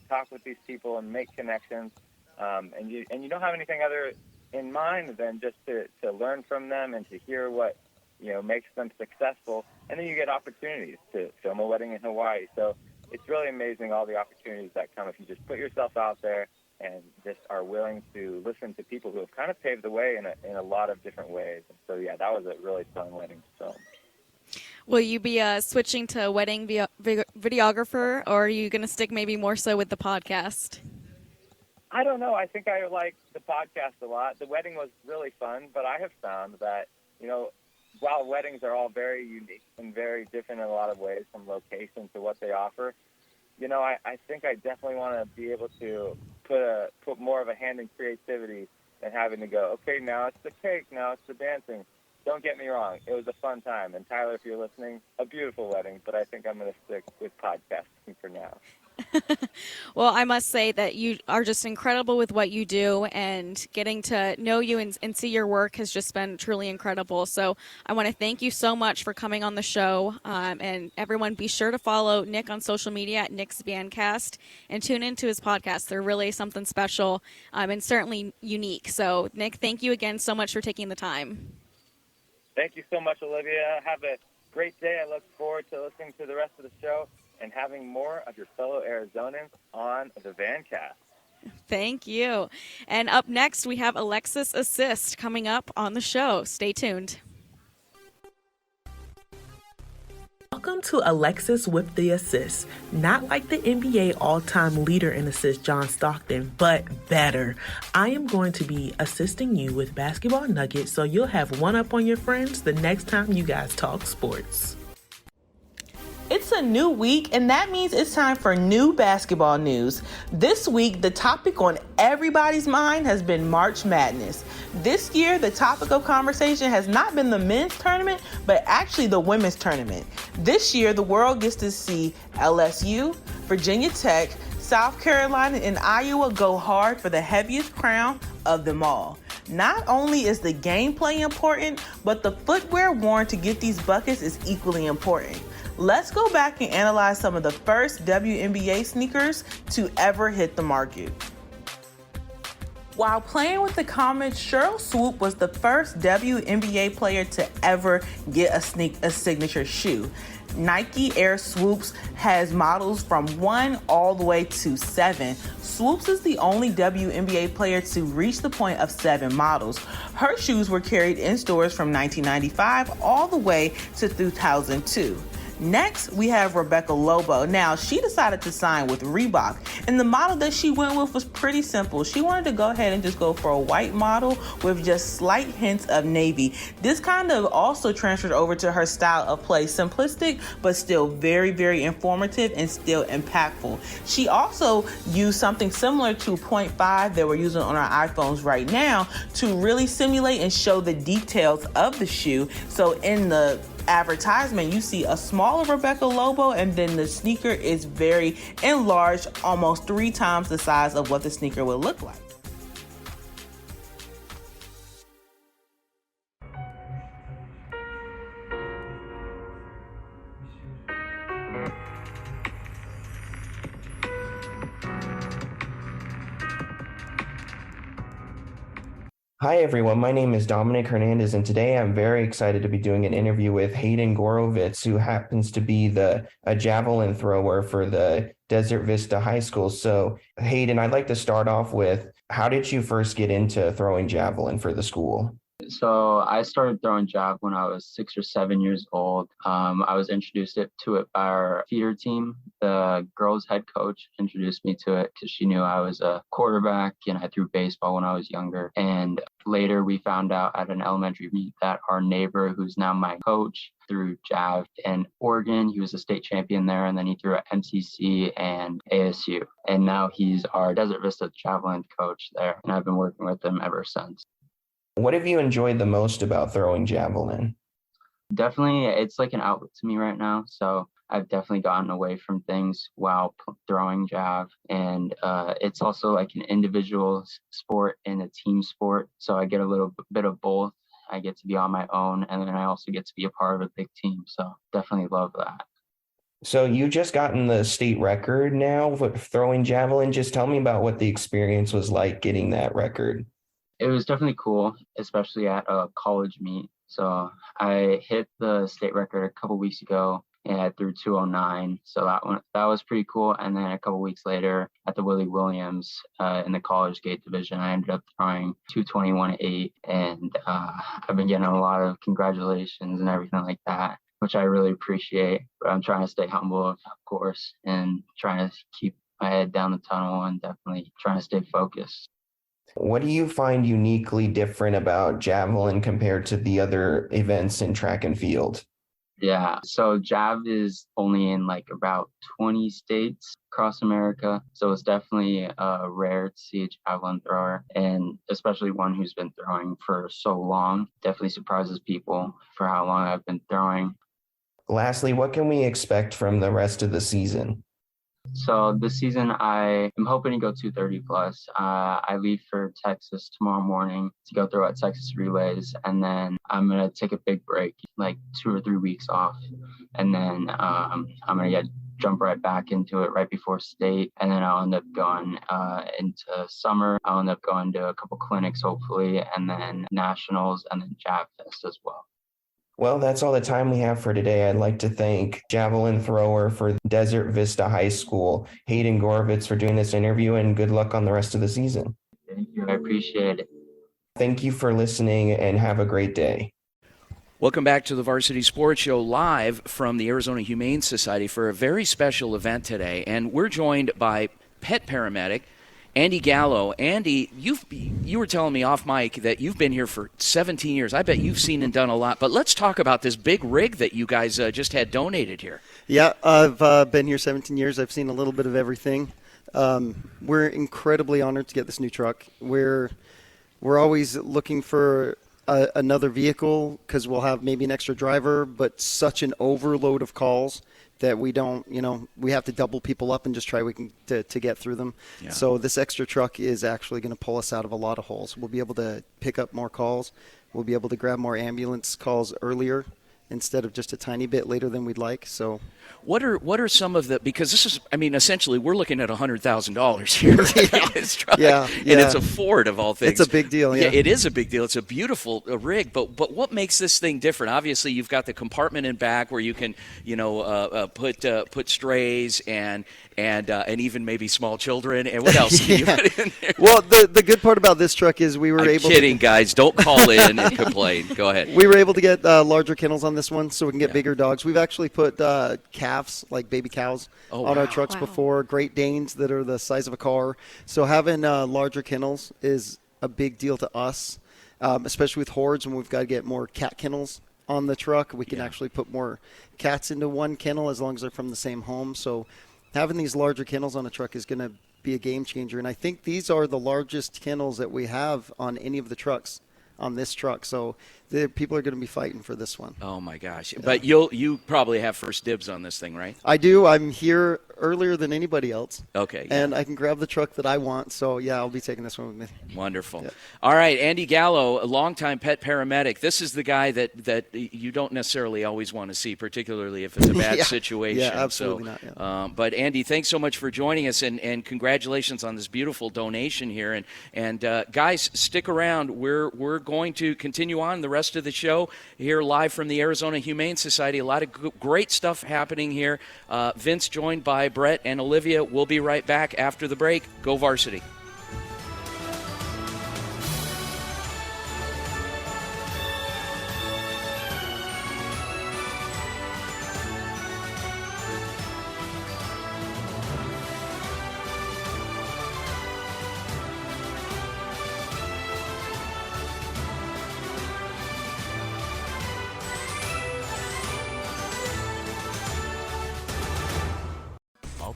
talk with these people and make connections. And you don't have anything other in mind than just to learn from them and to hear what makes them successful, and then you get opportunities to film a wedding in Hawaii. So it's really amazing, all the opportunities that come if you just put yourself out there and just are willing to listen to people who have kind of paved the way in a lot of different ways. And so that was a really fun wedding to film. Will you be switching to wedding videographer, or are you going to stick maybe more so with the podcast? I don't know. I think I like the podcast a lot. The wedding was really fun, but I have found that, while weddings are all very unique and very different in a lot of ways from location to what they offer, I think I definitely want to be able to put more of a hand in creativity than having to go, okay, now it's the cake, now it's the dancing. Don't get me wrong. It was a fun time. And Tyler, if you're listening, a beautiful wedding, but I think I'm going to stick with podcasting for now. Well, I must say that you are just incredible with what you do, and getting to know you and see your work has just been truly incredible. So I want to thank you so much for coming on the show. And everyone, be sure to follow Nick on social media at Nick's Vancast and tune into his podcast. They're really something special and certainly unique. So, Nick, thank you again so much for taking the time. Thank you so much, Olivia. Have a great day. I look forward to listening to the rest of the show and having more of your fellow Arizonans on the Vancast. Thank you. And up next, we have Alexis Assist coming up on the show. Stay tuned. Welcome to Alexis with the assist. Not like the NBA all-time leader in assists, John Stockton, but better. I am going to be assisting you with basketball nuggets so you'll have one up on your friends the next time you guys talk sports. It's a new week, and that means it's time for new basketball news. This week, the topic on everybody's mind has been March Madness. This year, the topic of conversation has not been the men's tournament, but actually the women's tournament. This year, the world gets to see LSU, Virginia Tech, South Carolina, and Iowa go hard for the heaviest crown of them all. Not only is the gameplay important, but the footwear worn to get these buckets is equally important. Let's go back and analyze some of the first WNBA sneakers to ever hit the market. While playing with the Comets, Sheryl Swoop was the first WNBA player to ever get a signature shoe. Nike Air Swoops has models from 1 all the way to 7. Swoops is the only WNBA player to reach the point of 7 models. Her shoes were carried in stores from 1995 all the way to 2002. Next, we have Rebecca Lobo. Now, she decided to sign with Reebok, and the model that she went with was pretty simple. She wanted to go ahead and just go for a white model with just slight hints of navy. This kind of also transferred over to her style of play, simplistic, but still very, very informative and still impactful. She also used something similar to 0.5 that we're using on our iPhones right now to really simulate and show the details of the shoe. So in the advertisement, you see a smaller Rebecca Lobo, and then the sneaker is very enlarged, almost 3 times the size of what the sneaker would look like. Hi, everyone. My name is Dominic Hernandez, and today I'm very excited to be doing an interview with Hayden Gorovitz, who happens to be a javelin thrower for the Desert Vista High School. So, Hayden, I'd like to start off with, how did you first get into throwing javelin for the school? So I started throwing javelin when I was 6 or 7 years old. I was introduced to it by our feeder team. The girls' head coach introduced me to it because she knew I was a quarterback and I threw baseball when I was younger. And later we found out at an elementary meet that our neighbor, who's now my coach, threw jav in Oregon. He was a state champion there, and then he threw at MCC and ASU. And now he's our Desert Vista javelin coach there, and I've been working with him ever since. What have you enjoyed the most about throwing javelin? Definitely, it's like an outlet to me right now. So I've definitely gotten away from things while throwing jav. And it's also like an individual sport and a team sport. So I get a little bit of both. I get to be on my own, and then I also get to be a part of a big team. So definitely love that. So you just gotten the state record now with throwing javelin. Just tell me about what the experience was like getting that record. It was definitely cool, especially at a college meet. So I hit the state record a couple weeks ago and I threw 209. So that was pretty cool. And then a couple weeks later at the Willie Williams in the college gate division, I ended up throwing 221.8, and I've been getting a lot of congratulations and everything like that, which I really appreciate. But I'm trying to stay humble, of course, and trying to keep my head down the tunnel and definitely trying to stay focused. What do you find uniquely different about javelin compared to the other events in track and field? Yeah, so jav is only in like about 20 states across America. So it's definitely rare to see a javelin thrower, and especially one who's been throwing for so long. Definitely surprises people for how long I've been throwing. Lastly, what can we expect from the rest of the season? So this season, I am hoping to go 230 plus. I leave for Texas tomorrow morning to go throw at Texas Relays, and then I'm gonna take a big break, like 2 or 3 weeks off, and then I'm gonna jump right back into it right before state, and then I'll end up going into summer. I'll end up going to a couple clinics hopefully, and then nationals, and then Jav Fest as well. Well, that's all the time we have for today. I'd like to thank javelin thrower for Desert Vista High School, Hayden Gorovitz, for doing this interview, and good luck on the rest of the season. Thank you. I appreciate it. Thank you for listening, and have a great day. Welcome back to the Varsity Sports Show live from the Arizona Humane Society for a very special event today. And we're joined by pet paramedic Andy Gallo. Andy, you were telling me off mic that you've been here for 17 years. I bet you've seen and done a lot. But let's talk about this big rig that you guys just had donated here. Yeah, I've been here 17 years. I've seen a little bit of everything. We're incredibly honored to get this new truck. We're always looking for another vehicle because we'll have maybe an extra driver, but such an overload of calls that we don't, we have to double people up and just try to get through them. Yeah. So this extra truck is actually going to pull us out of a lot of holes. We'll be able to pick up more calls. We'll be able to grab more ambulance calls earlier instead of just a tiny bit later than we'd like. So what are some of the, because this is, essentially we're looking at $100,000 here. This truck. Yeah. And it's a Ford of all things. It's a big deal, yeah. It is a big deal. It's a beautiful rig, but what makes this thing different? Obviously, you've got the compartment in back where you can, put strays and even maybe small children. And what else can you put in there? Well, the good part about this truck is we were able kidding, guys. Don't call in and complain. Go ahead. We were able to get larger kennels on this one so we can get bigger dogs. We've actually put calves, like baby cows, on our trucks before, Great Danes that are the size of a car. So having larger kennels is a big deal to us, especially with hordes when we've got to get more cat kennels on the truck. We can actually put more cats into one kennel as long as they're from the same home. So having these larger kennels on a truck is going to be a game changer. And I think these are the largest kennels that we have on any of the trucks on this truck. So the people are going to be fighting for this one. Oh my gosh. But you probably have first dibs on this thing, right? I do. I'm here earlier than anybody else. Okay. And I can grab the truck that I want. So yeah, I'll be taking this one with me. Wonderful. All right, Andy Gallo, a longtime pet paramedic. This is the guy that you don't necessarily always want to see, particularly if it's a bad situation. Yeah, absolutely not. Yeah. But Andy, thanks so much for joining us, and congratulations on this beautiful donation here. And guys, stick around. We're going to continue on the rest of the show here live from the Arizona Humane Society. A lot of great stuff happening here. Vince joined by Brett and Olivia. We'll be right back after the break. Go Varsity.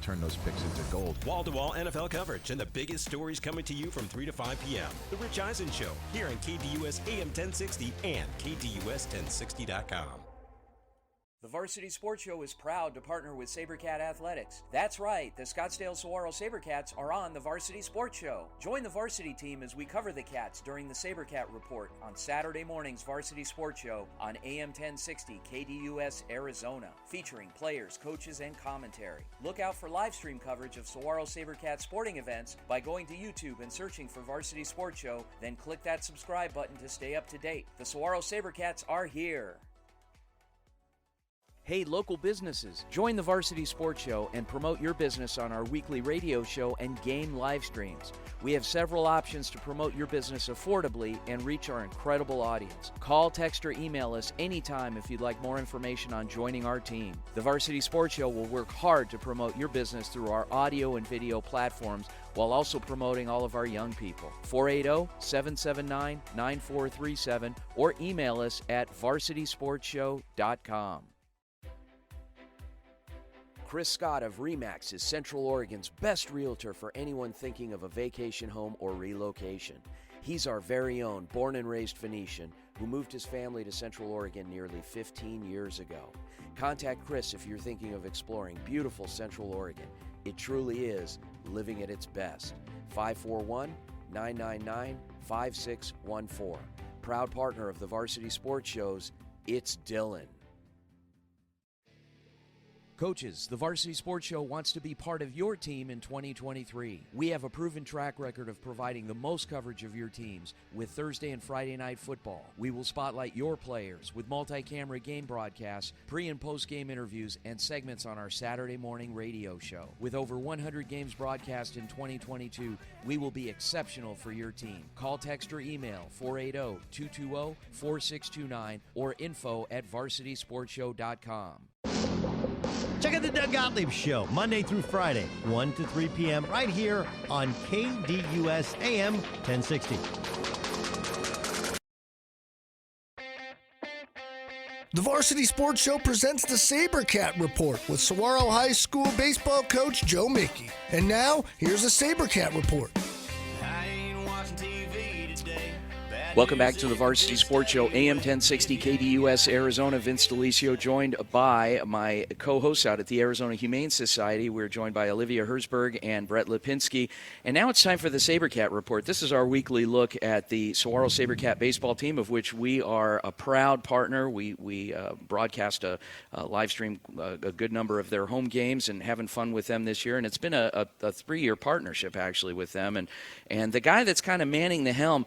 Turn those picks into gold. Wall-to-wall NFL coverage and the biggest stories coming to you from 3 to 5 p.m. The Rich Eisen Show here on KDUS AM 1060 and KDUS1060.com. The Varsity Sports Show is proud to partner with SaberCat Athletics. That's right, the Scottsdale Saguaro SaberCats are on the Varsity Sports Show. Join the Varsity team as we cover the Cats during the SaberCat Report on Saturday morning's Varsity Sports Show on AM 1060 KDUS Arizona, featuring players, coaches, and commentary. Look out for live stream coverage of Saguaro SaberCat sporting events by going to YouTube and searching for Varsity Sports Show, then click that subscribe button to stay up to date. The Saguaro SaberCats are here. Hey, local businesses, join the Varsity Sports Show and promote your business on our weekly radio show and game live streams. We have several options to promote your business affordably and reach our incredible audience. Call, text, or email us anytime if you'd like more information on joining our team. The Varsity Sports Show will work hard to promote your business through our audio and video platforms while also promoting all of our young people. 480-779-9437 or email us at varsitysportshow.com. Chris Scott of RE/MAX is Central Oregon's best realtor for anyone thinking of a vacation home or relocation. He's our very own born and raised Phoenician who moved his family to Central Oregon nearly 15 years ago. Contact Chris if you're thinking of exploring beautiful Central Oregon. It truly is living at its best. 541-999-5614. Proud partner of the Varsity Sports Shows, it's Dylan. Coaches, the Varsity Sports Show wants to be part of your team in 2023. We have a proven track record of providing the most coverage of your teams with Thursday and Friday night football. We will spotlight your players with multi-camera game broadcasts, pre- and post-game interviews, and segments on our Saturday morning radio show. With over 100 games broadcast in 2022, we will be exceptional for your team. Call, text, or email 480-220-4629 or info@varsitysportshow.com. Check out the Doug Gottlieb Show, Monday through Friday, 1 to 3 p.m., right here on KDUS AM 1060. The Varsity Sports Show presents the SaberCat Report with Saguaro High School baseball coach Joe Mickey. And now, here's the SaberCat Report. Welcome back to the Varsity Sports Show, AM 1060 KDUS Arizona. Vince DeLisio, joined by my co-hosts out at the Arizona Humane Society. We're joined by Olivia Herzberg and Brett Lipinski. And now it's time for the SaberCat Report. This is our weekly look at the Saguaro SaberCat baseball team, of which we are a proud partner. We broadcast a live stream a good number of their home games and having fun with them this year. And it's been a 3-year partnership, actually, with them. And the guy that's kind of manning the helm,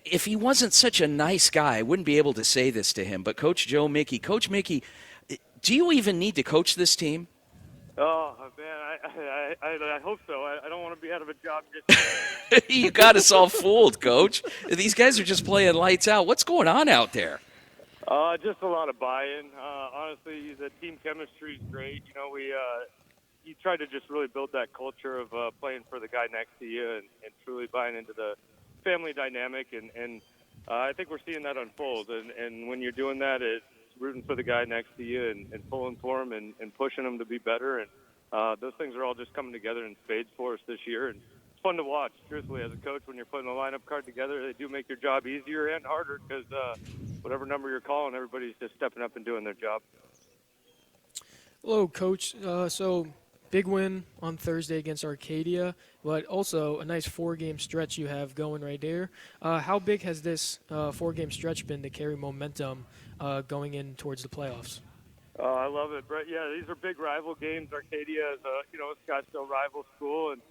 if he wasn't such a nice guy, I wouldn't be able to say this to him. But Coach Joe Mickey, Coach Mickey, do you even need to coach this team? Oh, man, I hope so. I don't want to be out of a job just You got us all fooled, Coach. These guys are just playing lights out. What's going on out there? Just a lot of buy-in. Honestly, the team chemistry is great. You know, you try to just really build that culture of playing for the guy next to you and truly buying into the family dynamic, and I think we're seeing that unfold. And when you're doing that, it's rooting for the guy next to you and pulling for him and pushing him to be better. And those things are all just coming together in spades for us this year. And it's fun to watch, truthfully, as a coach. When you're putting a lineup card together, they do make your job easier and harder because whatever number you're calling, everybody's just stepping up and doing their job. Hello, Coach. So big win on Thursday against Arcadia, but also a nice 4-game stretch you have going right there. How big has this 4-game stretch been to carry momentum going in towards the playoffs? I love it, Brett. Yeah, these are big rival games. Arcadia is a Scottsdale rival school, and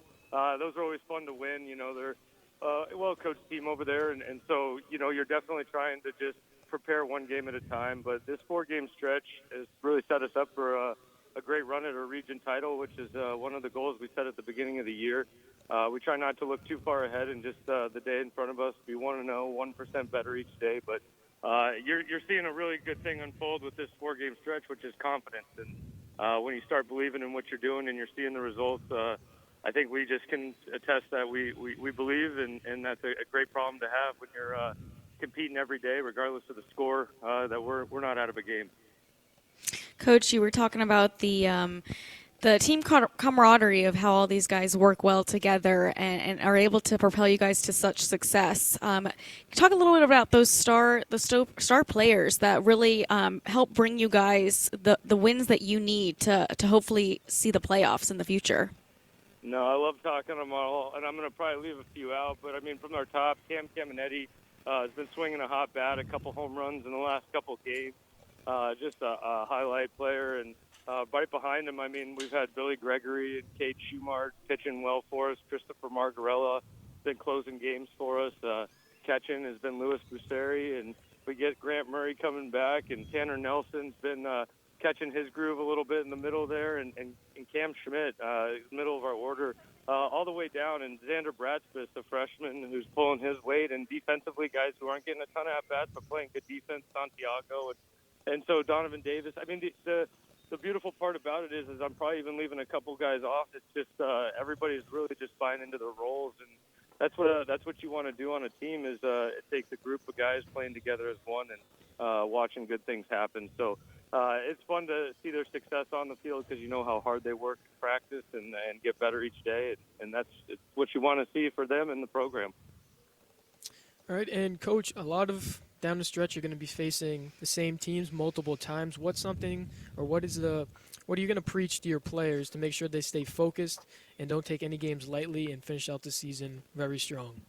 those are always fun to win. You know, they're a well-coached team over there, and so you're definitely trying to just prepare one game at a time. But this 4-game stretch has really set us up for a great run at a region title, which is one of the goals we set at the beginning of the year. We try not to look too far ahead and just the day in front of us. We want to know 1% better each day, but you're seeing a really good thing unfold with this 4-game stretch, which is confidence. And when you start believing in what you're doing and you're seeing the results, I think we just can attest that we believe, and that's a great problem to have when you're competing every day, regardless of the score, that we're not out of a game. Coach, you were talking about the team camaraderie of how all these guys work well together and are able to propel you guys to such success. Talk a little bit about those star players that really help bring you guys the wins that you need to hopefully see the playoffs in the future. No, I love talking to them all, and I'm going to probably leave a few out. But, I mean, from our top, Cam Caminetti has been swinging a hot bat, a couple home runs in the last couple games. Just a highlight player. And right behind him, I mean, we've had Billy Gregory and Cade Schumart pitching well for us. Christopher Margarella been closing games for us. Catching has been Louis Busseri, and we get Grant Murray coming back, and Tanner Nelson's been catching his groove a little bit in the middle there, and Cam Schmidt, middle of our order, all the way down, and Xander Bradspis, the freshman who's pulling his weight, and defensively guys who aren't getting a ton of at-bats but playing good defense, Santiago, and so Donovan Davis. I mean, the beautiful part about it is I'm probably even leaving a couple guys off. It's just everybody's really just buying into their roles, and that's what you want to do on a team is it takes a group of guys playing together as one and watching good things happen. So it's fun to see their success on the field because you know how hard they work in practice and get better each day, and that's what you want to see for them in the program. All right, and Coach, a lot of down the stretch, you're going to be facing the same teams multiple times. What are you going to preach to your players to make sure they stay focused and don't take any games lightly and finish out the season very strong?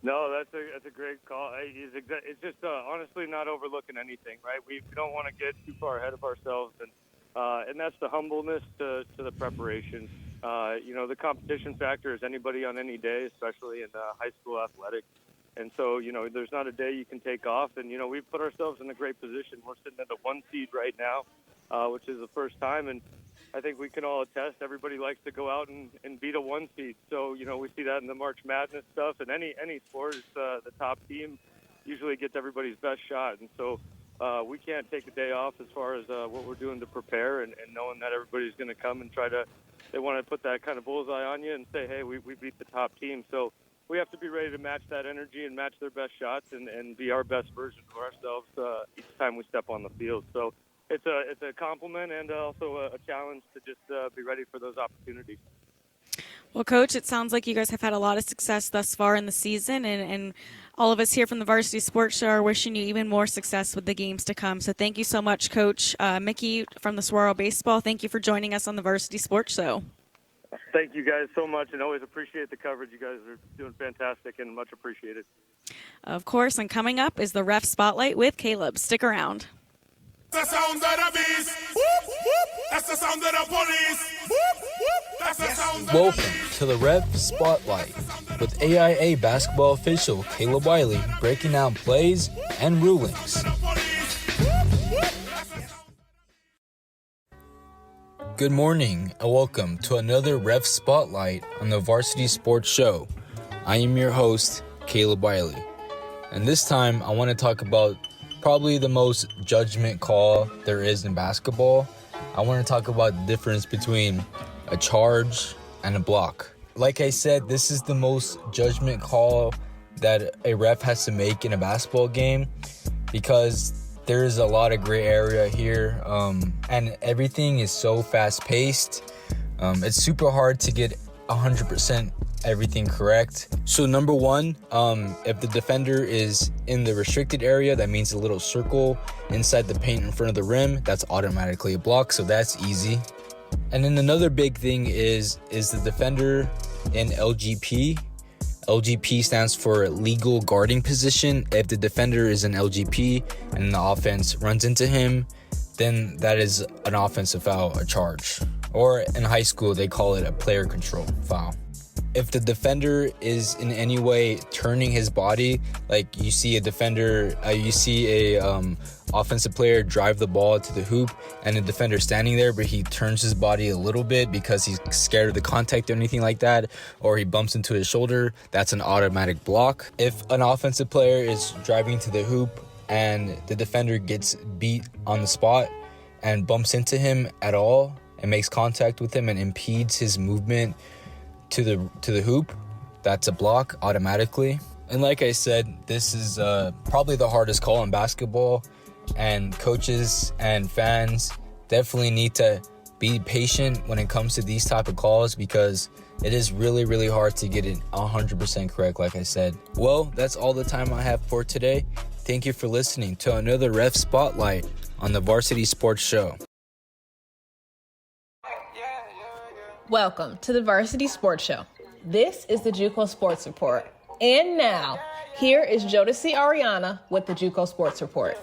No, that's a great call. It's just honestly not overlooking anything, right? We don't want to get too far ahead of ourselves, and And that's the humbleness to the preparation. The competition factor is anybody on any day, especially in high school athletics. And so, there's not a day you can take off. And, we've put ourselves in a great position. We're sitting at the 1 seed right now, which is the first time. And I think we can all attest everybody likes to go out and beat a 1 seed. So, we see that in the March Madness stuff. And any sport, the top team usually gets everybody's best shot. And so we can't take a day off as far as what we're doing to prepare and knowing that everybody's going to come and they want to put that kind of bullseye on you and say, hey, we beat the top team. So we have to be ready to match that energy and match their best shots and be our best version of ourselves each time we step on the field. So it's a compliment and also a challenge to just be ready for those opportunities. Well, Coach, it sounds like you guys have had a lot of success thus far in the season, and all of us here from the Varsity Sports Show are wishing you even more success with the games to come. So thank you so much, Coach. Mickey from the Saguaro Baseball, thank you for joining us on the Varsity Sports Show. Thank you guys so much, and always appreciate the coverage. You guys are doing fantastic and much appreciated. Of course, and coming up is the Ref Spotlight with Caleb. Stick around. That's the sound of the beast. Whoop, whoop. That's the sound of the police. Whoop, whoop. That's the sound of the Welcome to the Ref Spotlight with AIA basketball official Caleb Wiley breaking down plays and rulings. Good morning and welcome to another Ref Spotlight on the Varsity Sports Show. I am your host, Caleb Wiley. And this time I want to talk about probably the most judgment call there is in basketball. I want to talk about the difference between a charge and a block. Like I said, this is the most judgment call that a ref has to make in a basketball game because there is a lot of gray area here, and everything is so fast-paced. It's super hard to get 100% everything correct. So number one, if the defender is in the restricted area, that means a little circle inside the paint in front of the rim, that's automatically a block, so that's easy. And then another big thing is the defender in LGP. LGP stands for legal guarding position. If the defender is in LGP and the offense runs into him, then that is an offensive foul, a charge. Or in high school, they call it a player control foul. If the defender is in any way turning his body, like you see a defender, offensive player drive the ball to the hoop and the defender standing there, but he turns his body a little bit because he's scared of the contact or anything like that, or he bumps into his shoulder, that's an automatic block. If an offensive player is driving to the hoop and the defender gets beat on the spot and bumps into him at all and makes contact with him and impedes his movement to the hoop, that's a block automatically. And like I said, this is probably the hardest call in basketball, and coaches and fans definitely need to be patient when it comes to these type of calls because it is really, really hard to get it 100% correct, like I said. Well, that's all the time I have for today. Thank you for listening to another Ref Spotlight on the Varsity Sports Show. Welcome to the Varsity Sports Show. This is the JUCO Sports Report. And now, here is Jodeci Ariana with the JUCO Sports Report.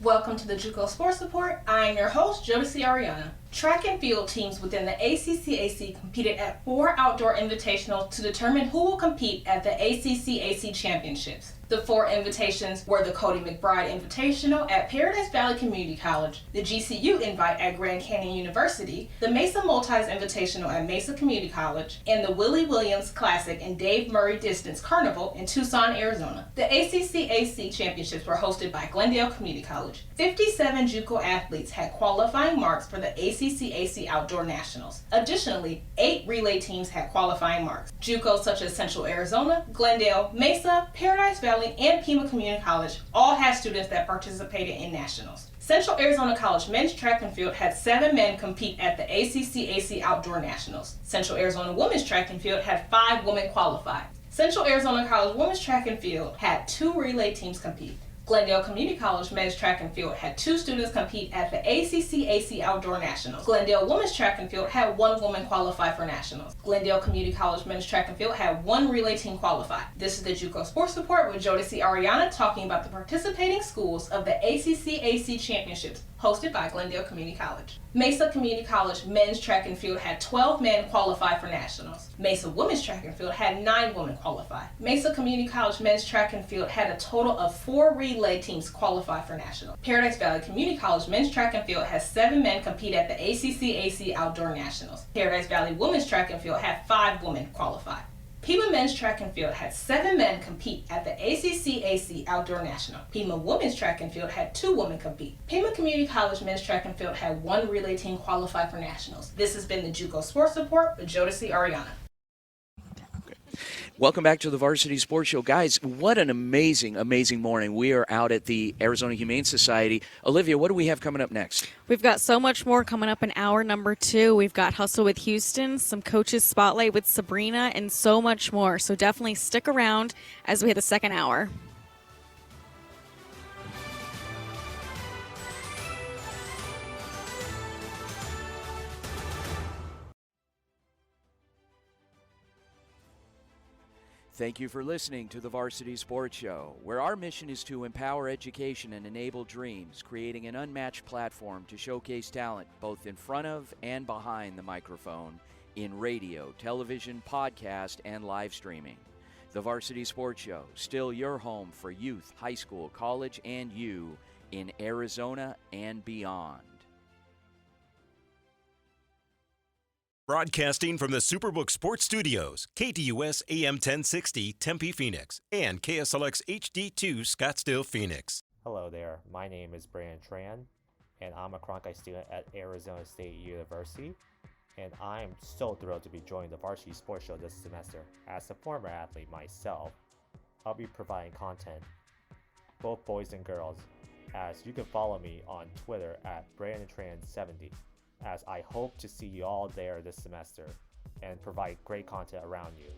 Welcome to the JUCO Sports Report. I am your host, Jodeci Ariana. Track and field teams within the ACCAC competed at 4 outdoor invitationals to determine who will compete at the ACCAC Championships. The 4 invitations were the Cody McBride Invitational at Paradise Valley Community College, the GCU Invite at Grand Canyon University, the Mesa Multis Invitational at Mesa Community College, and the Willie Williams Classic and Dave Murray Distance Carnival in Tucson, Arizona. The ACCAC Championships were hosted by Glendale Community College. 57 JUCO athletes had qualifying marks for the ACCAC Outdoor Nationals. Additionally, 8 relay teams had qualifying marks. JUCOs such as Central Arizona, Glendale, Mesa, Paradise Valley, and Pima Community College all had students that participated in nationals. Central Arizona College men's track and field had 7 men compete at the ACCAC Outdoor Nationals. Central Arizona women's track and field had 5 women qualify. Central Arizona College women's track and field had 2 relay teams compete. Glendale Community College men's track and field had 2 students compete at the ACCAC Outdoor Nationals. Glendale women's track and field had 1 woman qualify for nationals. Glendale Community College men's track and field had 1 relay team qualify. This is the JUCO Sports Report with Jodeci Ariana talking about the participating schools of the ACCAC Championships. hosted by Glendale Community College. Mesa Community College men's track and field had 12 men qualify for nationals. Mesa women's track and field had 9 women qualify. Mesa Community College men's track and field had a total of 4 relay teams qualify for nationals. Paradise Valley Community College men's track and field has 7 men compete at the ACC/AC Outdoor Nationals. Paradise Valley women's track and field had 5 women qualify. Pima men's track and field had 7 men compete at the ACC/AC Outdoor National. Pima women's track and field had 2 women compete. Pima Community College men's track and field had 1 relay team qualify for nationals. This has been the JUCO Sports Report with Jodeci Ariana. Welcome back to the Varsity Sports Show. Guys, what an amazing, amazing morning. We are out at the Arizona Humane Society. Olivia, what do we have coming up next? We've got so much more coming up in hour number 2. We've got Hustle with Houston, some Coaches Spotlight with Sabrina, and so much more. So definitely stick around as we hit the second hour. Thank you for listening to the Varsity Sports Show, where our mission is to empower education and enable dreams, creating an unmatched platform to showcase talent both in front of and behind the microphone in radio, television, podcast, and live streaming. The Varsity Sports Show, still your home for youth, high school, college, and you in Arizona and beyond. Broadcasting from the Superbook Sports Studios, KDUS AM 1060 Tempe, Phoenix, and KSLX HD2 Scottsdale, Phoenix. Hello there, my name is Brandon Tran, and I'm a Cronkite student at Arizona State University, and I'm so thrilled to be joining the Varsity Sports Show this semester. As a former athlete myself, I'll be providing content, both boys and girls, as you can follow me on Twitter at BrandonTran70. As I hope to see you all there this semester and provide great content around you.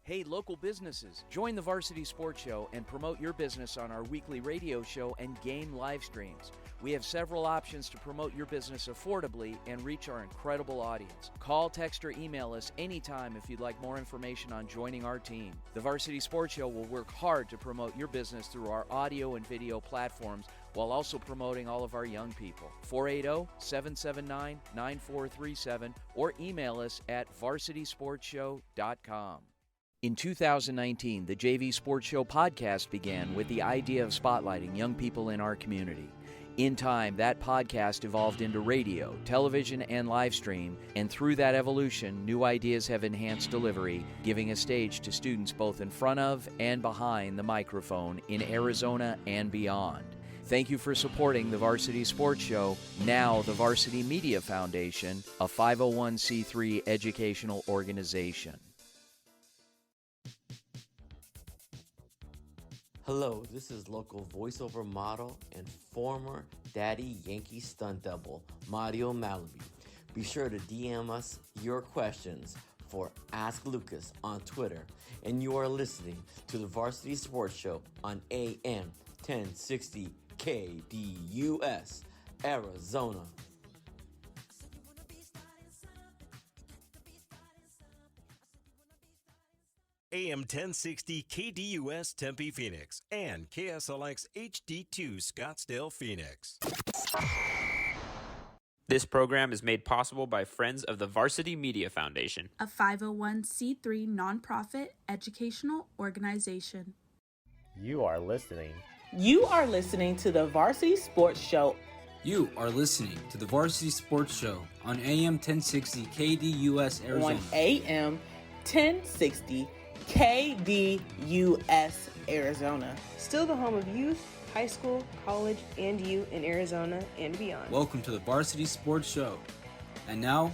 Hey, local businesses, join the Varsity Sports Show and promote your business on our weekly radio show and game live streams. We have several options to promote your business affordably and reach our incredible audience. Call, text, or email us anytime if you'd like more information on joining our team. The Varsity Sports Show will work hard to promote your business through our audio and video platforms while also promoting all of our young people. 480-779-9437 or email us at varsitysportshow.com. In 2019, the JV Sports Show podcast began with the idea of spotlighting young people in our community. In time, that podcast evolved into radio, television, and live stream, and through that evolution, new ideas have enhanced delivery, giving a stage to students both in front of and behind the microphone in Arizona and beyond. Thank you for supporting the Varsity Sports Show, now the Varsity Media Foundation, a 501c3 educational organization. Hello, this is local voiceover model and former Daddy Yankee stunt double, Mario Malaby. Be sure to DM us your questions for Ask Lucas on Twitter. And you are listening to the Varsity Sports Show on AM 1060 KDUS, Arizona. AM 1060 KDUS Tempe, Phoenix, and KSLX HD2 Scottsdale, Phoenix. This program is made possible by Friends of the Varsity Media Foundation, a 501c3 nonprofit educational organization. You are listening to the Varsity Sports Show. You are listening to the Varsity Sports Show on AM 1060 KDUS, Arizona. On AM 1060 KDUS, Arizona. Still the home of youth, high school, college, and you in Arizona and beyond. Welcome to the Varsity Sports Show. And now,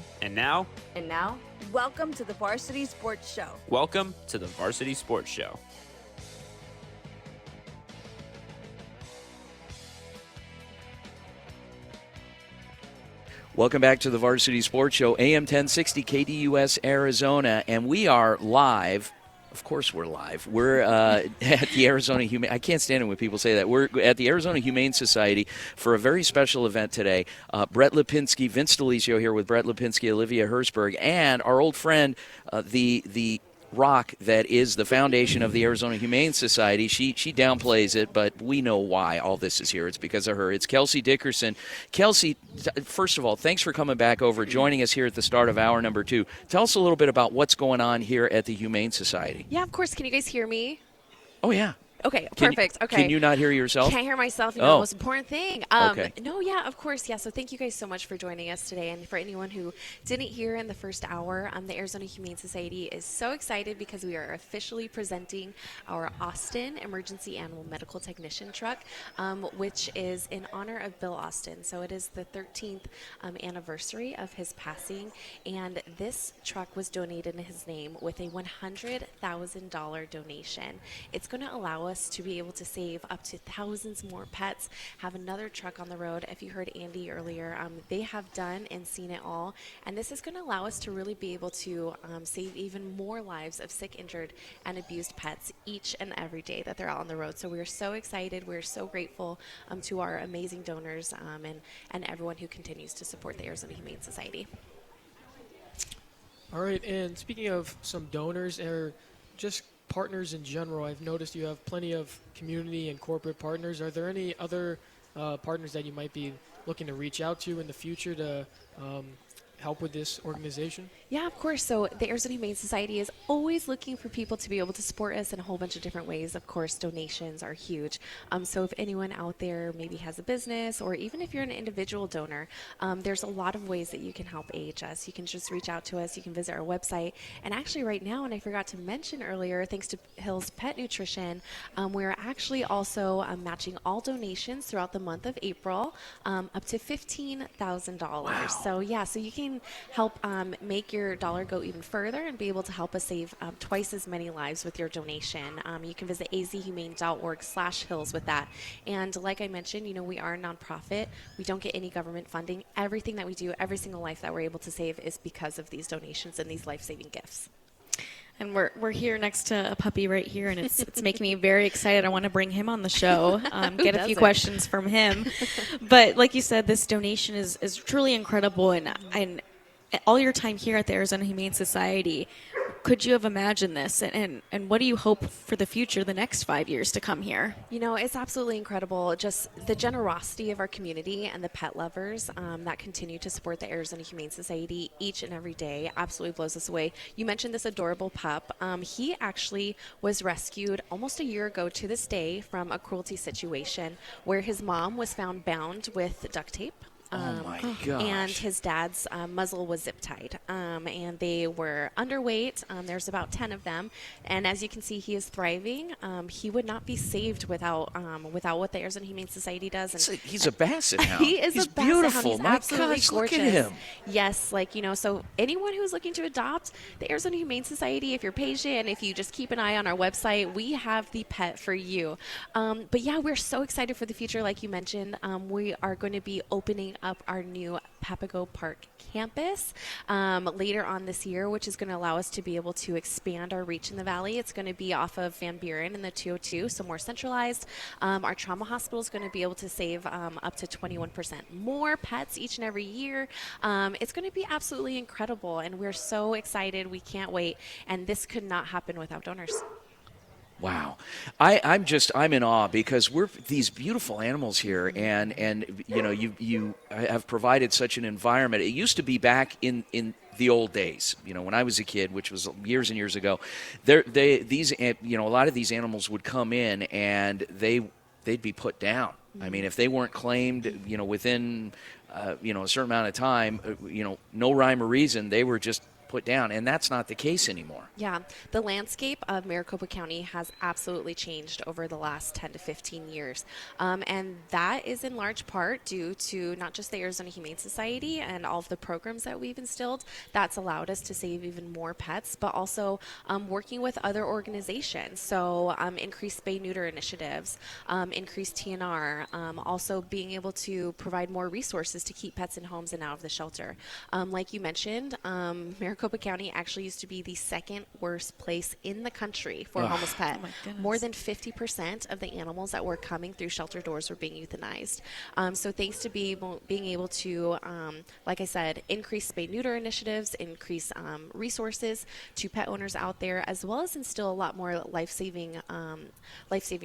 welcome to the Varsity Sports Show. Welcome to the Varsity Sports Show. Welcome back to the Varsity Sports Show, AM 1060 KDUS, Arizona, and we are live. Of course we're live. We're at the Arizona Humane... I can't stand it when people say that. We're at the Arizona Humane Society for a very special event today. Brett Lipinski, Vince DeLisio here with Brett Lipinski, Olivia Hersberg, and our old friend, the rock that is the foundation of the Arizona Humane Society. She downplays it, but we know why all this is here. It's because of her. It's Kelsey Dickerson. Kelsey, first of all, thanks for coming back over, joining us here at the start of hour number 2. Tell us a little bit about what's going on here at the Humane Society. Yeah, of course. Can you guys hear me? Oh, yeah. Okay, perfect. Okay. Can you not hear yourself? Can't hear myself. The most important thing. Okay. No, yeah, of course. Yeah, so thank you guys so much for joining us today. And for anyone who didn't hear in the first hour, the Arizona Humane Society is so excited because we are officially presenting our Austin Emergency Animal Medical Technician truck, which is in honor of Bill Austin. So it is the 13th anniversary of his passing. And this truck was donated in his name with a $100,000 donation. It's going to allow us to be able to save up to thousands more pets, have another truck on the road. If you heard Andy earlier, they have done and seen it all, and this is going to allow us to really be able to save even more lives of sick, injured, and abused pets each and every day that they're out on the road. So we're so excited. We're so grateful to our amazing donors and everyone who continues to support the Arizona Humane Society. All right, and speaking of some donors, or just partners in general, I've noticed you have plenty of community and corporate partners. Are there any other partners that you might be looking to reach out to in the future to help with this organization? Yeah, of course. So the Arizona Humane Society is always looking for people to be able to support us in a whole bunch of different ways. Of course, donations are huge. So if anyone out there maybe has a business, or even if you're an individual donor, there's a lot of ways that you can help AHS. You can just reach out to us. You can visit our website. And actually right now, and I forgot to mention earlier, thanks to Hill's Pet Nutrition, we're actually also matching all donations throughout the month of April up to $15,000. Wow. So yeah, so you can help make your dollar go even further and be able to help us save twice as many lives with your donation. You can visit azhumane.org/hills with that. And like I mentioned, we are a nonprofit. We don't get any government funding. Everything that we do, every single life that we're able to save is because of these donations and these life-saving gifts. And we're here next to a puppy right here, and it's making me very excited. I want to bring him on the show, get a few questions from him. But like you said, this donation is truly incredible, and all your time here at the Arizona Humane Society, could you have imagined this? And what do you hope for the future, the next 5 years to come here? It's absolutely incredible. Just the generosity of our community and the pet lovers that continue to support the Arizona Humane Society each and every day absolutely blows us away. You mentioned this adorable pup. He actually was rescued almost a year ago to this day from a cruelty situation where his mom was found bound with duct tape. Oh my gosh. And his dad's muzzle was zip tied, and they were underweight. There's about 10 of them, and as you can see, he is thriving. He would not be saved without what the Arizona Humane Society does. And he's a basset hound. He's a basset beautiful. hound. He's My absolutely gosh, gorgeous. look at him. Yes, so anyone who's looking to adopt, the Arizona Humane Society, if you're patient, if you just keep an eye on our website, we have the pet for you. But yeah, we're so excited for the future. Like you mentioned, we are going to be opening up our new Papago Park campus later on this year, which is going to allow us to be able to expand our reach in the valley. It's going to be off of Van Buren in the 202, so more centralized. Our trauma hospital is going to be able to save up to 21% more pets each and every year. It's going to be absolutely incredible, and we're so excited. We can't wait, and this could not happen without donors. Wow. I'm in awe because we're these beautiful animals here, and you have provided such an environment. It used to be back in the old days, when I was a kid, which was years and years ago, a lot of these animals would come in and they'd be put down. I mean, if they weren't claimed, within a certain amount of time, no rhyme or reason, they were just put down, and that's not the case anymore. Yeah, the landscape of Maricopa County has absolutely changed over the last 10 to 15 years, and that is in large part due to not just the Arizona Humane Society and all of the programs that we've instilled that's allowed us to save even more pets, but also working with other organizations, so increased spay-neuter initiatives, increased TNR, also being able to provide more resources to keep pets in homes and out of the shelter. Like you mentioned, Maricopa Maricopa County actually used to be the second worst place in the country for a homeless pet. More than 50% of the animals that were coming through shelter doors were being euthanized. So thanks to being able to, like I said, increase spay-neuter initiatives, increase resources to pet owners out there, as well as instill a lot more life-saving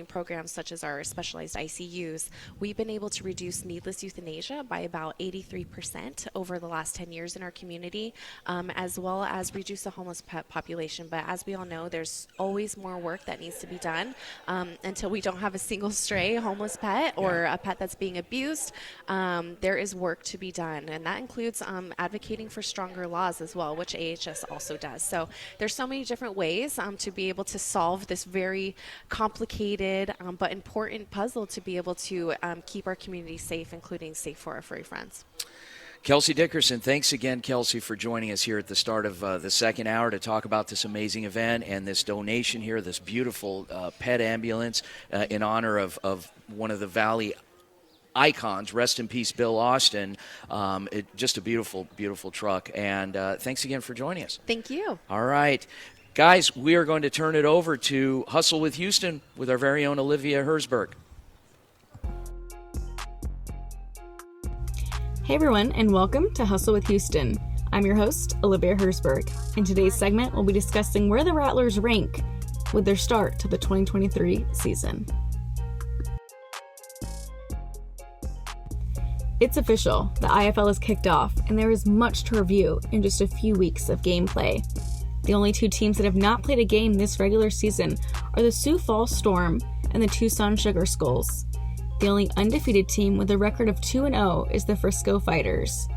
programs such as our specialized ICUs, we've been able to reduce needless euthanasia by about 83% over the last 10 years in our community, as well as reduce the homeless pet population. But as we all know, there's always more work that needs to be done. Until we don't have a single stray homeless pet or a pet that's being abused, there is work to be done. And that includes advocating for stronger laws as well, which AHS also does. So there's so many different ways to be able to solve this very complicated but important puzzle to be able to keep our community safe, including safe for our furry friends. Kelsey Dickerson, thanks again, Kelsey, for joining us here at the start of the second hour to talk about this amazing event and this donation here, this beautiful pet ambulance in honor of one of the Valley icons. Rest in peace, Bill Austin. Just a beautiful, beautiful truck. And thanks again for joining us. Thank you. All right. Guys, we are going to turn it over to Hustle with Houston with our very own Olivia Herzberg. Hey everyone, and welcome to Hustle with Houston. I'm your host, Olivia Herzberg. In today's segment, we'll be discussing where the Rattlers rank with their start to the 2023 season. It's official, the IFL is kicked off, and there is much to review in just a few weeks of gameplay. The only two teams that have not played a game this regular season are the Sioux Falls Storm and the Tucson Sugar Skulls. The only undefeated team with a record of 2-0 is the Frisco Fighters.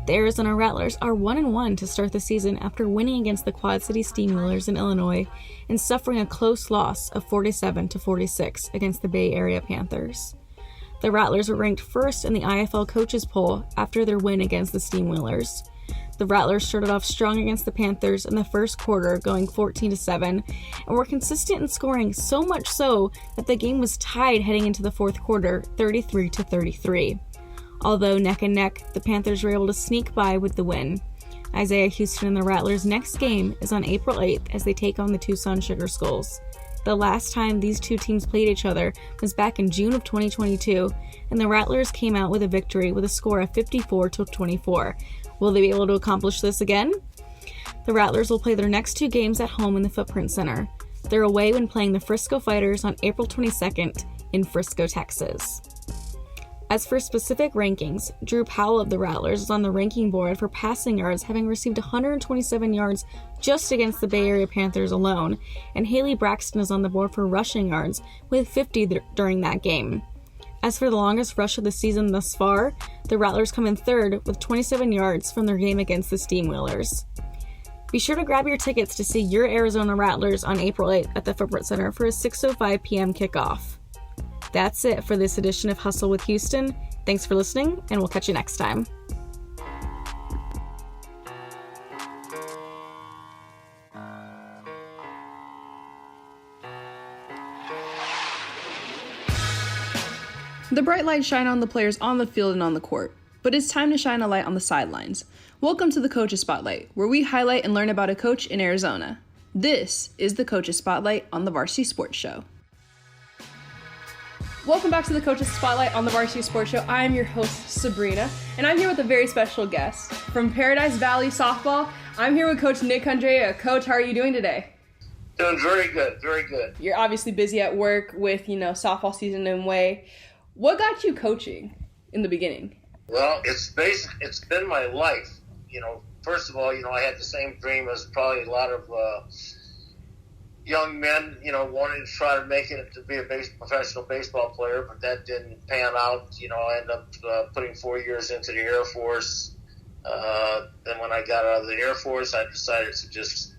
The Arizona Rattlers are 1-1 to start the season after winning against the Quad City Steamwheelers in Illinois and suffering a close loss of 47-46 against the Bay Area Panthers. The Rattlers were ranked first in the IFL coaches poll after their win against the Steamwheelers. The Rattlers started off strong against the Panthers in the first quarter, going 14-7, and were consistent in scoring, so much so that the game was tied heading into the fourth quarter, 33-33. Although neck and neck, the Panthers were able to sneak by with the win. Isaiah Houston and the Rattlers' next game is on April 8th as they take on the Tucson Sugar Skulls. The last time these two teams played each other was back in June of 2022, and the Rattlers came out with a victory with a score of 54-24. Will they be able to accomplish this again? The Rattlers will play their next two games at home in the Footprint Center. They're away when playing the Frisco Fighters on April 22nd in Frisco, Texas. As for specific rankings, Drew Powell of the Rattlers is on the ranking board for passing yards, having received 127 yards just against the Bay Area Panthers alone, and Haley Braxton is on the board for rushing yards with 50 during that game. As for the longest rush of the season thus far, the Rattlers come in third with 27 yards from their game against the Steamwheelers. Be sure to grab your tickets to see your Arizona Rattlers on April 8th at the Footprint Center for a 6:05 p.m. kickoff. That's it for this edition of Hustle with Houston. Thanks for listening, and we'll catch you next time. The bright lights shine on the players on the field and on the court, but it's time to shine a light on the sidelines. Welcome to the Coaches Spotlight, where we highlight and learn about a coach in Arizona. This is the Coaches Spotlight on the Varsity Sports Show. Welcome back to the Coaches Spotlight on the Varsity Sports Show. I am your host, Sabrina, and I'm here with a very special guest. From Paradise Valley Softball, I'm here with Coach Nick Andrea. Coach, how are you doing today? Doing very good, very good. You're obviously busy at work with, softball season in way. What got you coaching in the beginning? Well, it's been my life. First of all, I had the same dream as probably a lot of young men, wanting to try to make it to be a professional baseball player, but that didn't pan out. I ended up putting 4 years into the Air Force. Then when I got out of the Air Force, I decided to just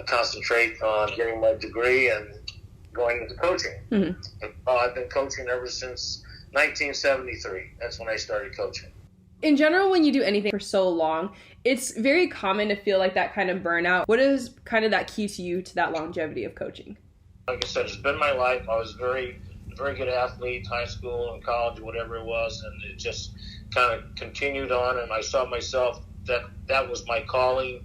concentrate on getting my degree and going into coaching. Mm-hmm. I've been coaching ever since 1973. That's when I started coaching. In general, when you do anything for so long, it's very common to feel like that kind of burnout. What is kind of that key to you to that longevity of coaching? Like I said, it's been my life. I was a very good athlete, high school and college, whatever it was, and it just kind of continued on, and I saw myself that was my calling.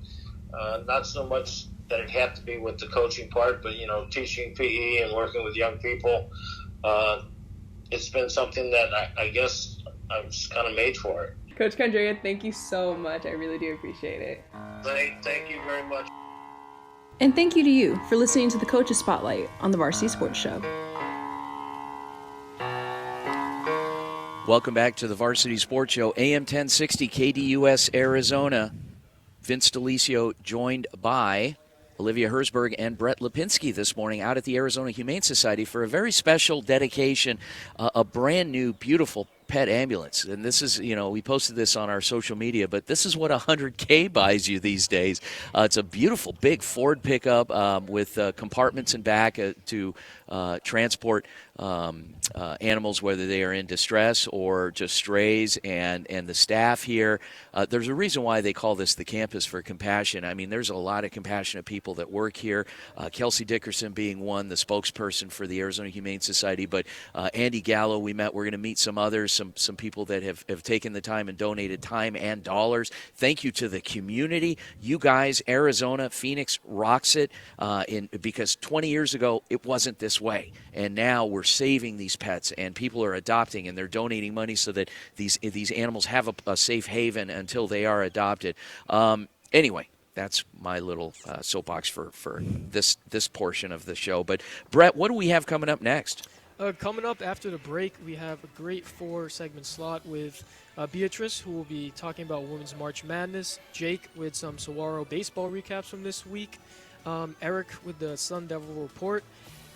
Not so much that it had to be with the coaching part, but, teaching PE and working with young people, it's been something that I guess I was kind of made for it. Coach Condrea, thank you so much. I really do appreciate it. Thank you very much. And thank you to you for listening to the Coaches Spotlight on the Varsity Sports Show. Welcome back to the Varsity Sports Show, AM 1060 KDUS Arizona. Vince DeLisio joined by Olivia Herzberg and Brett Lipinski this morning out at the Arizona Humane Society for a very special dedication, a brand new, beautiful pet ambulance. And this is, we posted this on our social media, but this is what $100K buys you these days. It's a beautiful, big Ford pickup with compartments in back to transport animals, whether they are in distress or just strays, and the staff here. There's a reason why they call this the Campus for Compassion. I mean, there's a lot of compassionate people that work here, Kelsey Dickerson being one, the spokesperson for the Arizona Humane Society, but Andy Gallo we met. We're going to meet some others, some people that have taken the time and donated time and dollars. Thank you to the community. You guys, Arizona, Phoenix rocks it because 20 years ago it wasn't this way, and now we're saving these pets, and people are adopting, and they're donating money so that these animals have a safe haven until they are adopted. Anyway, that's my little soapbox for this portion of the show. But Brett, what do we have coming up next? Coming up after the break, we have a great 4-segment slot with Beatrice, who will be talking about Women's March Madness, Jake with some Saguaro baseball recaps from this week, Eric with the Sun Devil Report,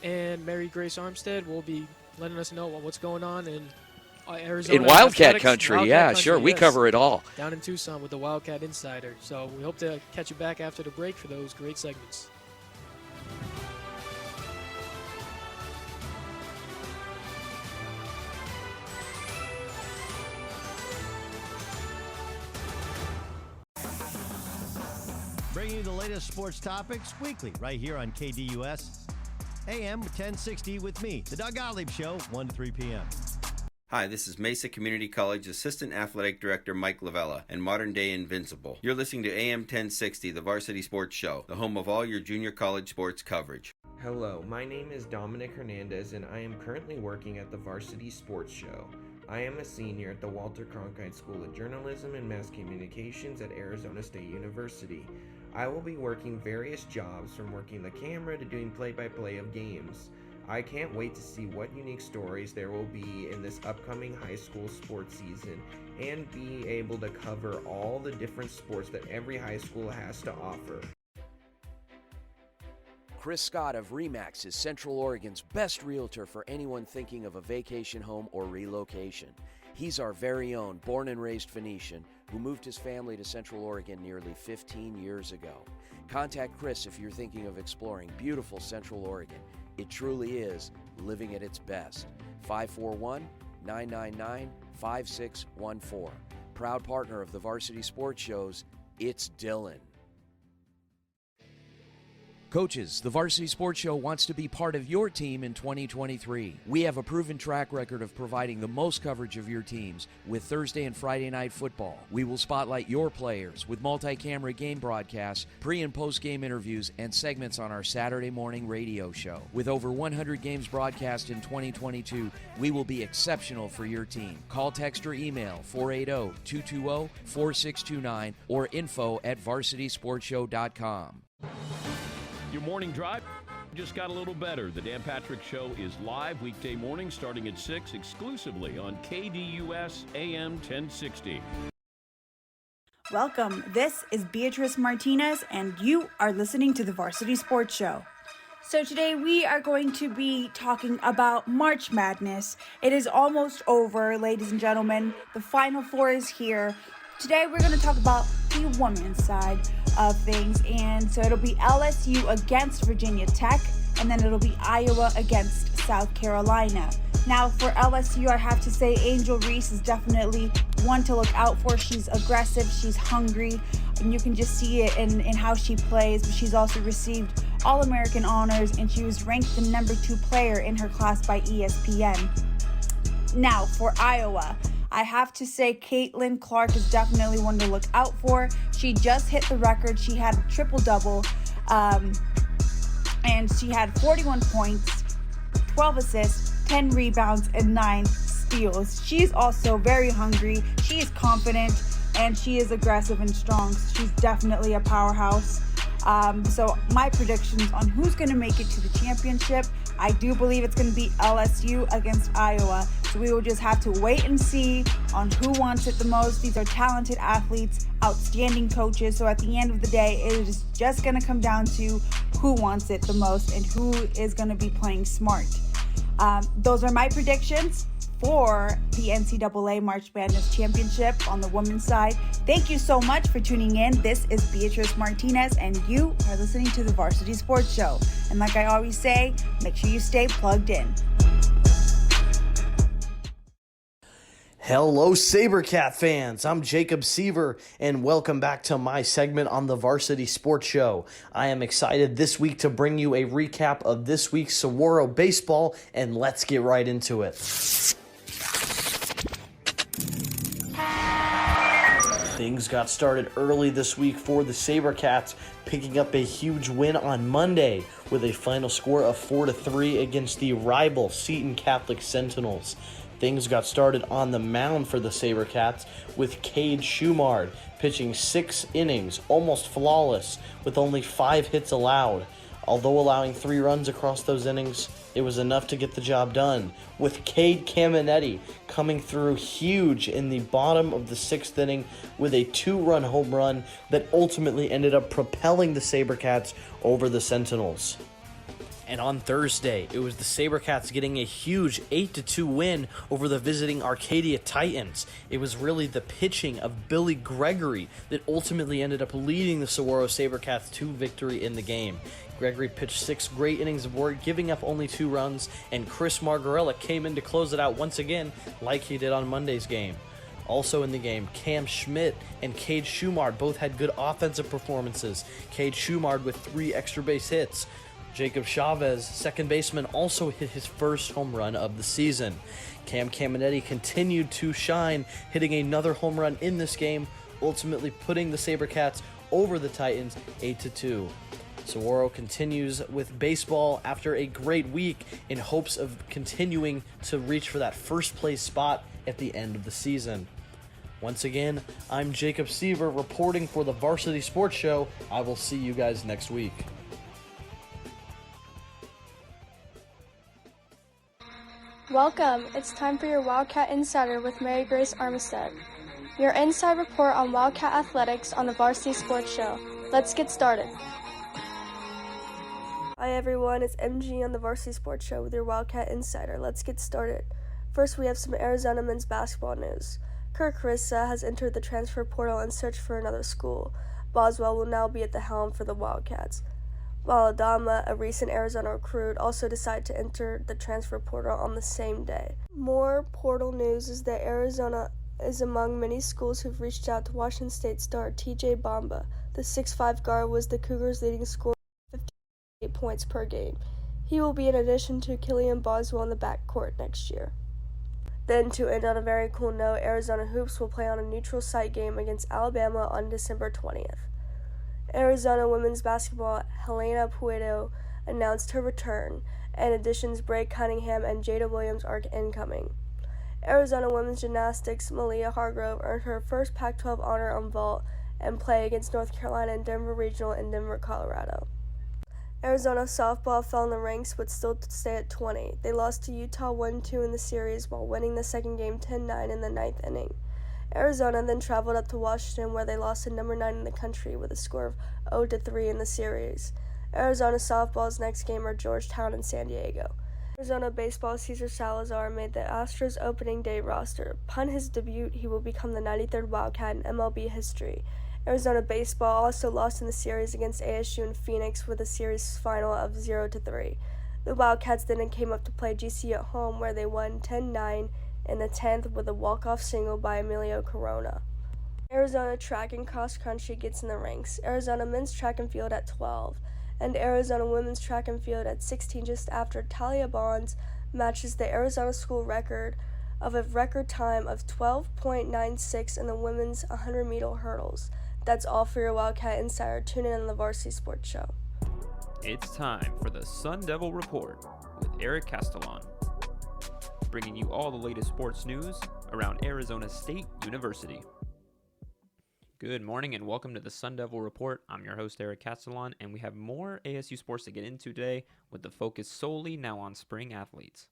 and Mary Grace Armstead will be letting us know what's going on in Arizona. In Wildcat athletics. Country, Wildcat sure. Country, We yes. cover it all. Down in Tucson with the Wildcat Insider. So we hope to catch you back after the break for those great segments. Bringing you the latest sports topics weekly right here on KDUS AM 1060 with me, the Doug Gottlieb Show, 1 to 3 p.m. Hi, this is Mesa Community College Assistant Athletic Director Mike Lavella and Modern Day Invincible. You're listening to AM 1060, the Varsity Sports Show, the home of all your junior college sports coverage. Hello, my name is Dominic Hernandez and I am currently working at the Varsity Sports Show. I am a senior at the Walter Cronkite School of Journalism and Mass Communications at Arizona State University. I will be working various jobs from working the camera to doing play-by-play of games. I can't wait to see what unique stories there will be in this upcoming high school sports season and be able to cover all the different sports that every high school has to offer. Chris Scott of RE/MAX is Central Oregon's best realtor for anyone thinking of a vacation home or relocation. He's our very own born and raised Phoenician who moved his family to Central Oregon nearly 15 years ago. Contact Chris if you're thinking of exploring beautiful Central Oregon. It truly is living at its best. 541-999-5614. Proud partner of the Varsity Sports Shows, it's Dylan. Coaches, the Varsity Sports Show wants to be part of your team in 2023. We have a proven track record of providing the most coverage of your teams with Thursday and Friday night football. We will spotlight your players with multi-camera game broadcasts, pre- and post-game interviews, and segments on our Saturday morning radio show. With over 100 games broadcast in 2022, we will be exceptional for your team. Call, text, or email 480-220-4629 or info@varsitysportshow.com. Your morning drive just got a little better. The Dan Patrick Show is live weekday morning starting at 6 exclusively on KDUS AM 1060. Welcome. This is Beatrice Martinez, and you are listening to the Varsity Sports Show. So today we are going to be talking about March Madness. It is almost over, ladies and gentlemen. The Final Four is here. Today we're going to talk about the women's side of things, and so it'll be LSU against Virginia Tech, and then it'll be Iowa against South Carolina. Now for LSU, I have to say Angel Reese is definitely one to look out for. She's aggressive, she's hungry, and you can just see it in how she plays, but she's also received All-American honors, and she was ranked the number 2 player in her class by ESPN. Now for Iowa, I have to say Caitlin Clark is definitely one to look out for. She just hit the record. She had a triple-double, and she had 41 points, 12 assists, 10 rebounds, and 9 steals. She's also very hungry. She is confident, and she is aggressive and strong. She's definitely a powerhouse. So my predictions on who's going to make it to the championship, I do believe it's going to be LSU against Iowa. So we will just have to wait and see on who wants it the most. These are talented athletes, outstanding coaches. So at the end of the day, it is just going to come down to who wants it the most and who is going to be playing smart. Those are my predictions for the NCAA March Madness Championship on the women's side. Thank you so much for tuning in. This is Beatrice Martinez, and you are listening to the Varsity Sports Show. And like I always say, make sure you stay plugged in. Hello, SaberCat fans. I'm Jacob Seaver, and welcome back to my segment on the Varsity Sports Show. I am excited this week to bring you a recap of this week's Saguaro baseball, and let's get right into it. Things got started early this week for the SaberCats, picking up a huge win on Monday with a final score of 4-3 against the rival Seton Catholic Sentinels. Things got started on the mound for the SaberCats with Cade Schumard pitching 6 innings, almost flawless, with only 5 hits allowed. Although allowing 3 runs across those innings, it was enough to get the job done, with Cade Caminetti coming through huge in the bottom of the 6th inning with a 2-run home run that ultimately ended up propelling the SaberCats over the Sentinels. And on Thursday, it was the SaberCats getting a huge 8-2 win over the visiting Arcadia Titans. It was really the pitching of Billy Gregory that ultimately ended up leading the Saguaro SaberCats to victory in the game. Gregory pitched 6 great innings of work, giving up only 2 runs, and Chris Margarella came in to close it out once again, like he did on Monday's game. Also in the game, Cam Schmidt and Cade Schumard both had good offensive performances. Cade Schumard with 3 extra base hits. Jacob Chavez, second baseman, also hit his first home run of the season. Cam Caminetti continued to shine, hitting another home run in this game, ultimately putting the SaberCats over the Titans 8-2. Saguaro continues with baseball after a great week in hopes of continuing to reach for that first place spot at the end of the season. Once again, I'm Jacob Seaver reporting for the Varsity Sports Show. I will see you guys next week. Welcome. It's time for your Wildcat Insider with Mary Grace Armistead. Your inside report on Wildcat athletics on the Varsity Sports Show. Let's get started. Hi everyone, it's MG on the Varsity Sports Show with your Wildcat Insider. Let's get started. First, we have some Arizona men's basketball news. Kirk Carissa has entered the transfer portal in search for another school. Boswell will now be at the helm for the Wildcats. While Adama, a recent Arizona recruit, also decided to enter the transfer portal on the same day. More portal news is that Arizona is among many schools who've reached out to Washington State star TJ Bamba. The 6'5" guard was the Cougars' leading scorer with 58 points per game. He will be an addition to Killian Boswell in the backcourt next year. Then, to end on a very cool note, Arizona Hoops will play on a neutral site game against Alabama on December 20th. Arizona women's basketball Helena Puedo announced her return, and additions Bray Cunningham and Jada Williams are incoming. Arizona women's gymnastics Malia Hargrove earned her first Pac-12 honor on vault and play against North Carolina and Denver Regional in Denver, Colorado. Arizona softball fell in the ranks but still stay at 20. They lost to Utah 1-2 in the series while winning the second game 10-9 in the 9th inning. Arizona then traveled up to Washington where they lost to number 9 in the country with a score of 0-3 in the series. Arizona softball's next game are Georgetown and San Diego. Arizona baseball Cesar Salazar made the Astros opening day roster. Upon his debut, he will become the 93rd Wildcat in MLB history. Arizona baseball also lost in the series against ASU in Phoenix with a series final of 0-3. The Wildcats then came up to play GC at home where they won 10-9 in the 10th with a walk-off single by Emilio Corona. Arizona track and cross country gets in the ranks. Arizona men's track and field at 12, and Arizona women's track and field at 16 just after Talia Bonds matches the Arizona school record of a record time of 12.96 in the women's 100-meter hurdles. That's all for your Wildcat Insider. Tune in on the Varsity Sports Show. It's time for the Sun Devil Report with Eric Castellan, bringing you all the latest sports news around Arizona State University. Good morning and welcome to the Sun Devil Report. I'm your host, Eric Castellan, and we have more ASU sports to get into today with the focus solely now on spring athletes.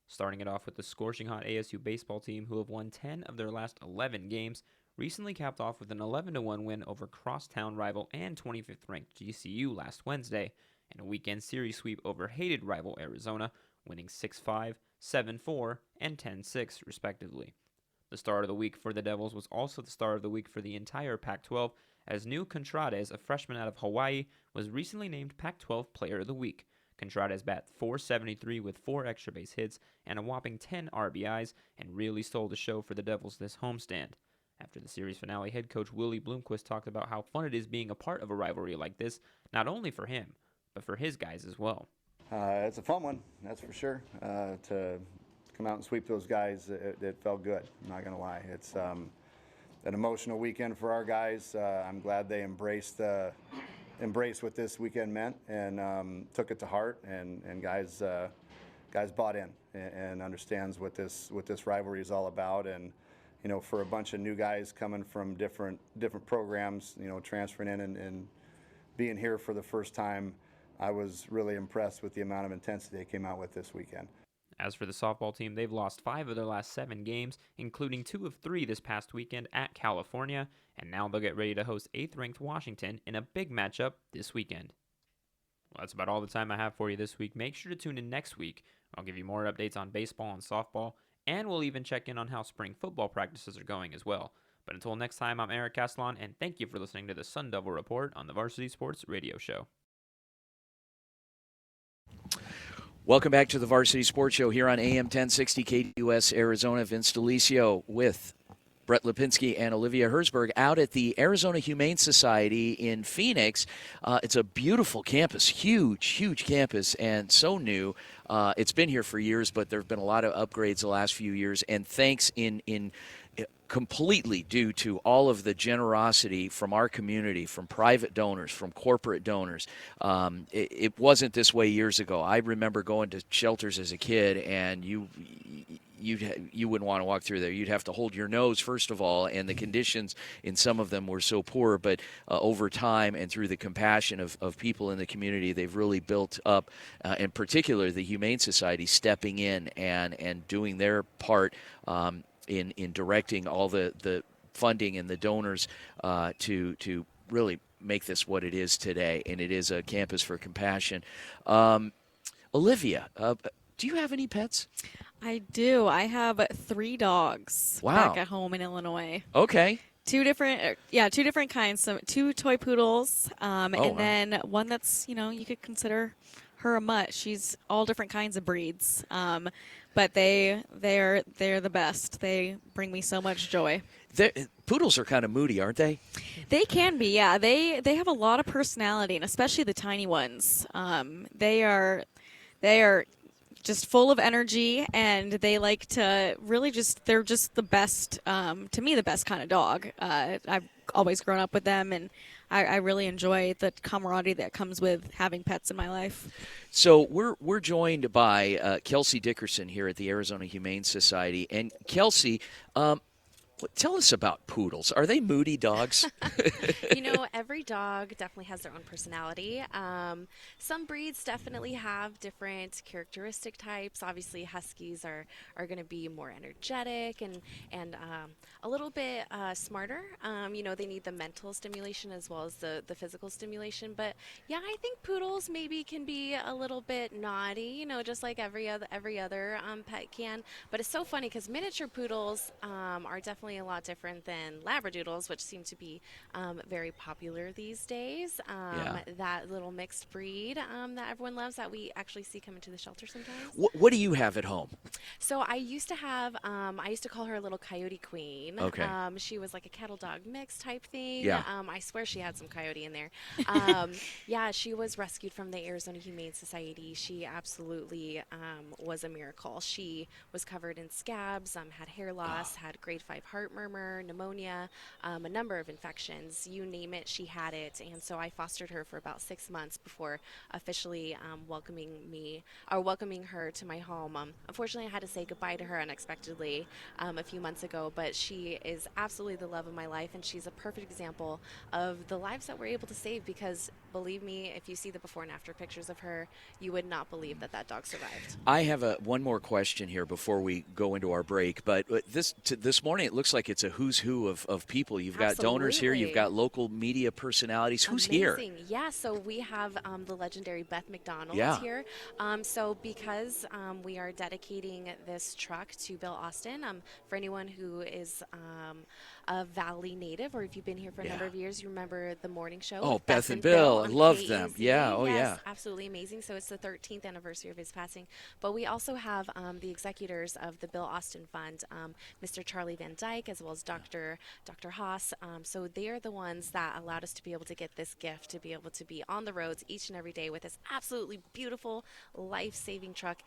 Starting it off with the scorching hot ASU baseball team, who have won 10 of their last 11 games, recently capped off with an 11-1 win over crosstown rival and 25th-ranked GCU last Wednesday, and a weekend series sweep over hated rival Arizona, winning 6-5, 7-4, and 10-6 respectively. The star of the week for the Devils was also the star of the week for the entire Pac-12, as New Contrades, a freshman out of Hawaii, was recently named Pac-12 Player of the Week. Contrades bat .473 with 4 extra base hits and a whopping 10 RBIs, and really stole the show for the Devils this homestand. After the series finale, head coach Willie Bloomquist talked about how fun it is being a part of a rivalry like this, not only for him, but for his guys as well. It's a fun one, that's for sure. To come out and sweep those guys, it felt good. I'm not going to lie. It's an emotional weekend for our guys. I'm glad they embraced what this weekend meant and took it to heart. And guys bought in and understands what this rivalry is all about. And you know, for a bunch of new guys coming from different programs, you know, transferring in and being here for the first time, I was really impressed with the amount of intensity they came out with this weekend. As for the softball team, they've lost 5 of their last 7 games, including 2 of 3 this past weekend at California, and now they'll get ready to host 8th-ranked Washington in a big matchup this weekend. Well, that's about all the time I have for you this week. Make sure to tune in next week. I'll give you more updates on baseball and softball, and we'll even check in on how spring football practices are going as well. But until next time, I'm Eric Castellan, and thank you for listening to the Sun Devil Report on the Varsity Sports Radio Show. Welcome back to the Varsity Sports Show here on AM 1060 KDUS Arizona. Vince Delicio with Brett Lipinski and Olivia Herzberg out at the Arizona Humane Society in Phoenix. It's a beautiful campus, huge campus, and so new. It's been here for years, but there have been a lot of upgrades the last few years, and thanks in completely due to all of the generosity from our community, from private donors, from corporate donors. It wasn't this way years ago. I remember going to shelters as a kid, and you wouldn't want to walk through there. You'd have to hold your nose, first of all, and the conditions in some of them were so poor. But over time and through the compassion of people in the community, they've really built up, in particular the Humane Society stepping in and doing their part in directing all the funding and the donors to really make this what it is today. And it is a campus for compassion. Olivia, do you have any pets? I do. I have 3 dogs back at home in Illinois. Okay. 2 different kinds. So 2 toy poodles, then one that's, you could consider her a mutt. She's all different kinds of breeds. But they're the best. They bring me so much joy. Poodles are kind of moody, aren't they? They can be, yeah. They have a lot of personality, and especially the tiny ones. They are just full of energy, and they like to really they're just the best, to me, the best kind of dog. I've always grown up with them, and I really enjoy the camaraderie that comes with having pets in my life. So we're joined by Kelsey Dickerson here at the Arizona Humane Society. And Kelsey, tell us about poodles. Are they moody dogs? Every dog definitely has their own personality. Some breeds definitely have different characteristic types. Obviously, huskies are going to be more energetic and a little bit smarter. They need the mental stimulation as well as the physical stimulation. But yeah, I think poodles maybe can be a little bit naughty, just like every other pet can. But it's so funny because miniature poodles are definitely definitely a lot different than Labradoodles, which seem to be very popular these days. That little mixed breed that everyone loves that we actually see come into the shelter sometimes. What do you have at home? So I used to have, I used to call her a little Coyote Queen. Okay. She was like a cattle dog mix type thing. Yeah. I swear she had some coyote in there. Yeah, she was rescued from the Arizona Humane Society. She absolutely was a miracle. She was covered in scabs, had hair loss, had grade 5 heart murmur, pneumonia, a number of infections. You name it, she had it. And so I fostered her for about 6 months before officially welcoming her to my home. Unfortunately, I had to say goodbye to her unexpectedly a few months ago, but she is absolutely the love of my life, and she's a perfect example of the lives that we're able to save, because believe me, if you see the before and after pictures of her, you would not believe that that dog survived. I have one more question here before we go into our break, but this morning it looks like it's a who's who of people. You've got donors here, you've got local media personalities. Who's here? Yeah, so we have the legendary Beth McDonald here. So because we are dedicating this truck to Bill Austin, for anyone who is a Valley native, or if you've been here for a number of years, you remember the morning show. Oh, Beth and Bill. I love them. Yeah, yes, absolutely amazing. So it's the 13th anniversary of his passing. But we also have the executors of the Bill Austin Fund, Mr. Charlie Van Dyke, as well as Dr. Haas. So they are the ones that allowed us to be able to get this gift, to be able to be on the roads each and every day with this absolutely beautiful, life-saving truck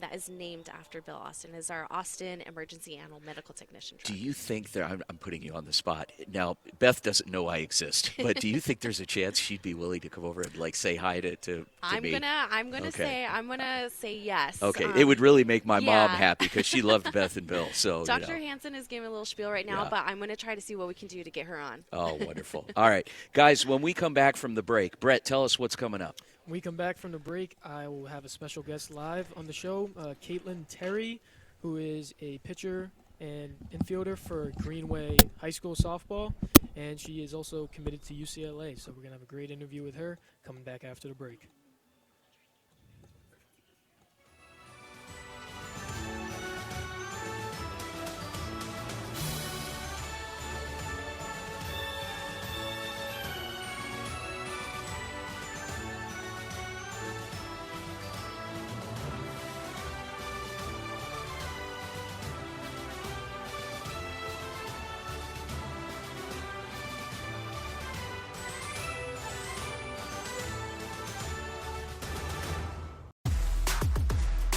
that is named after Bill Austin. Is our Austin Emergency Animal Medical Technician truck. Do you think that I'm putting you on the spot now? Beth doesn't know I exist, but do you think there's a chance she'd be willing to come over and like say hi to me? I'm gonna say yes. Okay, it would really make my mom happy because she loved Beth and Bill. So Dr. Hansen is giving a little spiel right now, but I'm gonna try to see what we can do to get her on. Oh, wonderful! All right, guys, when we come back from the break, Brett, tell us what's coming up. When we come back from the break, I will have a special guest live on the show, Caitlin Terry, who is a pitcher and infielder for Greenway High School softball, and she is also committed to UCLA. So we're going to have a great interview with her coming back after the break.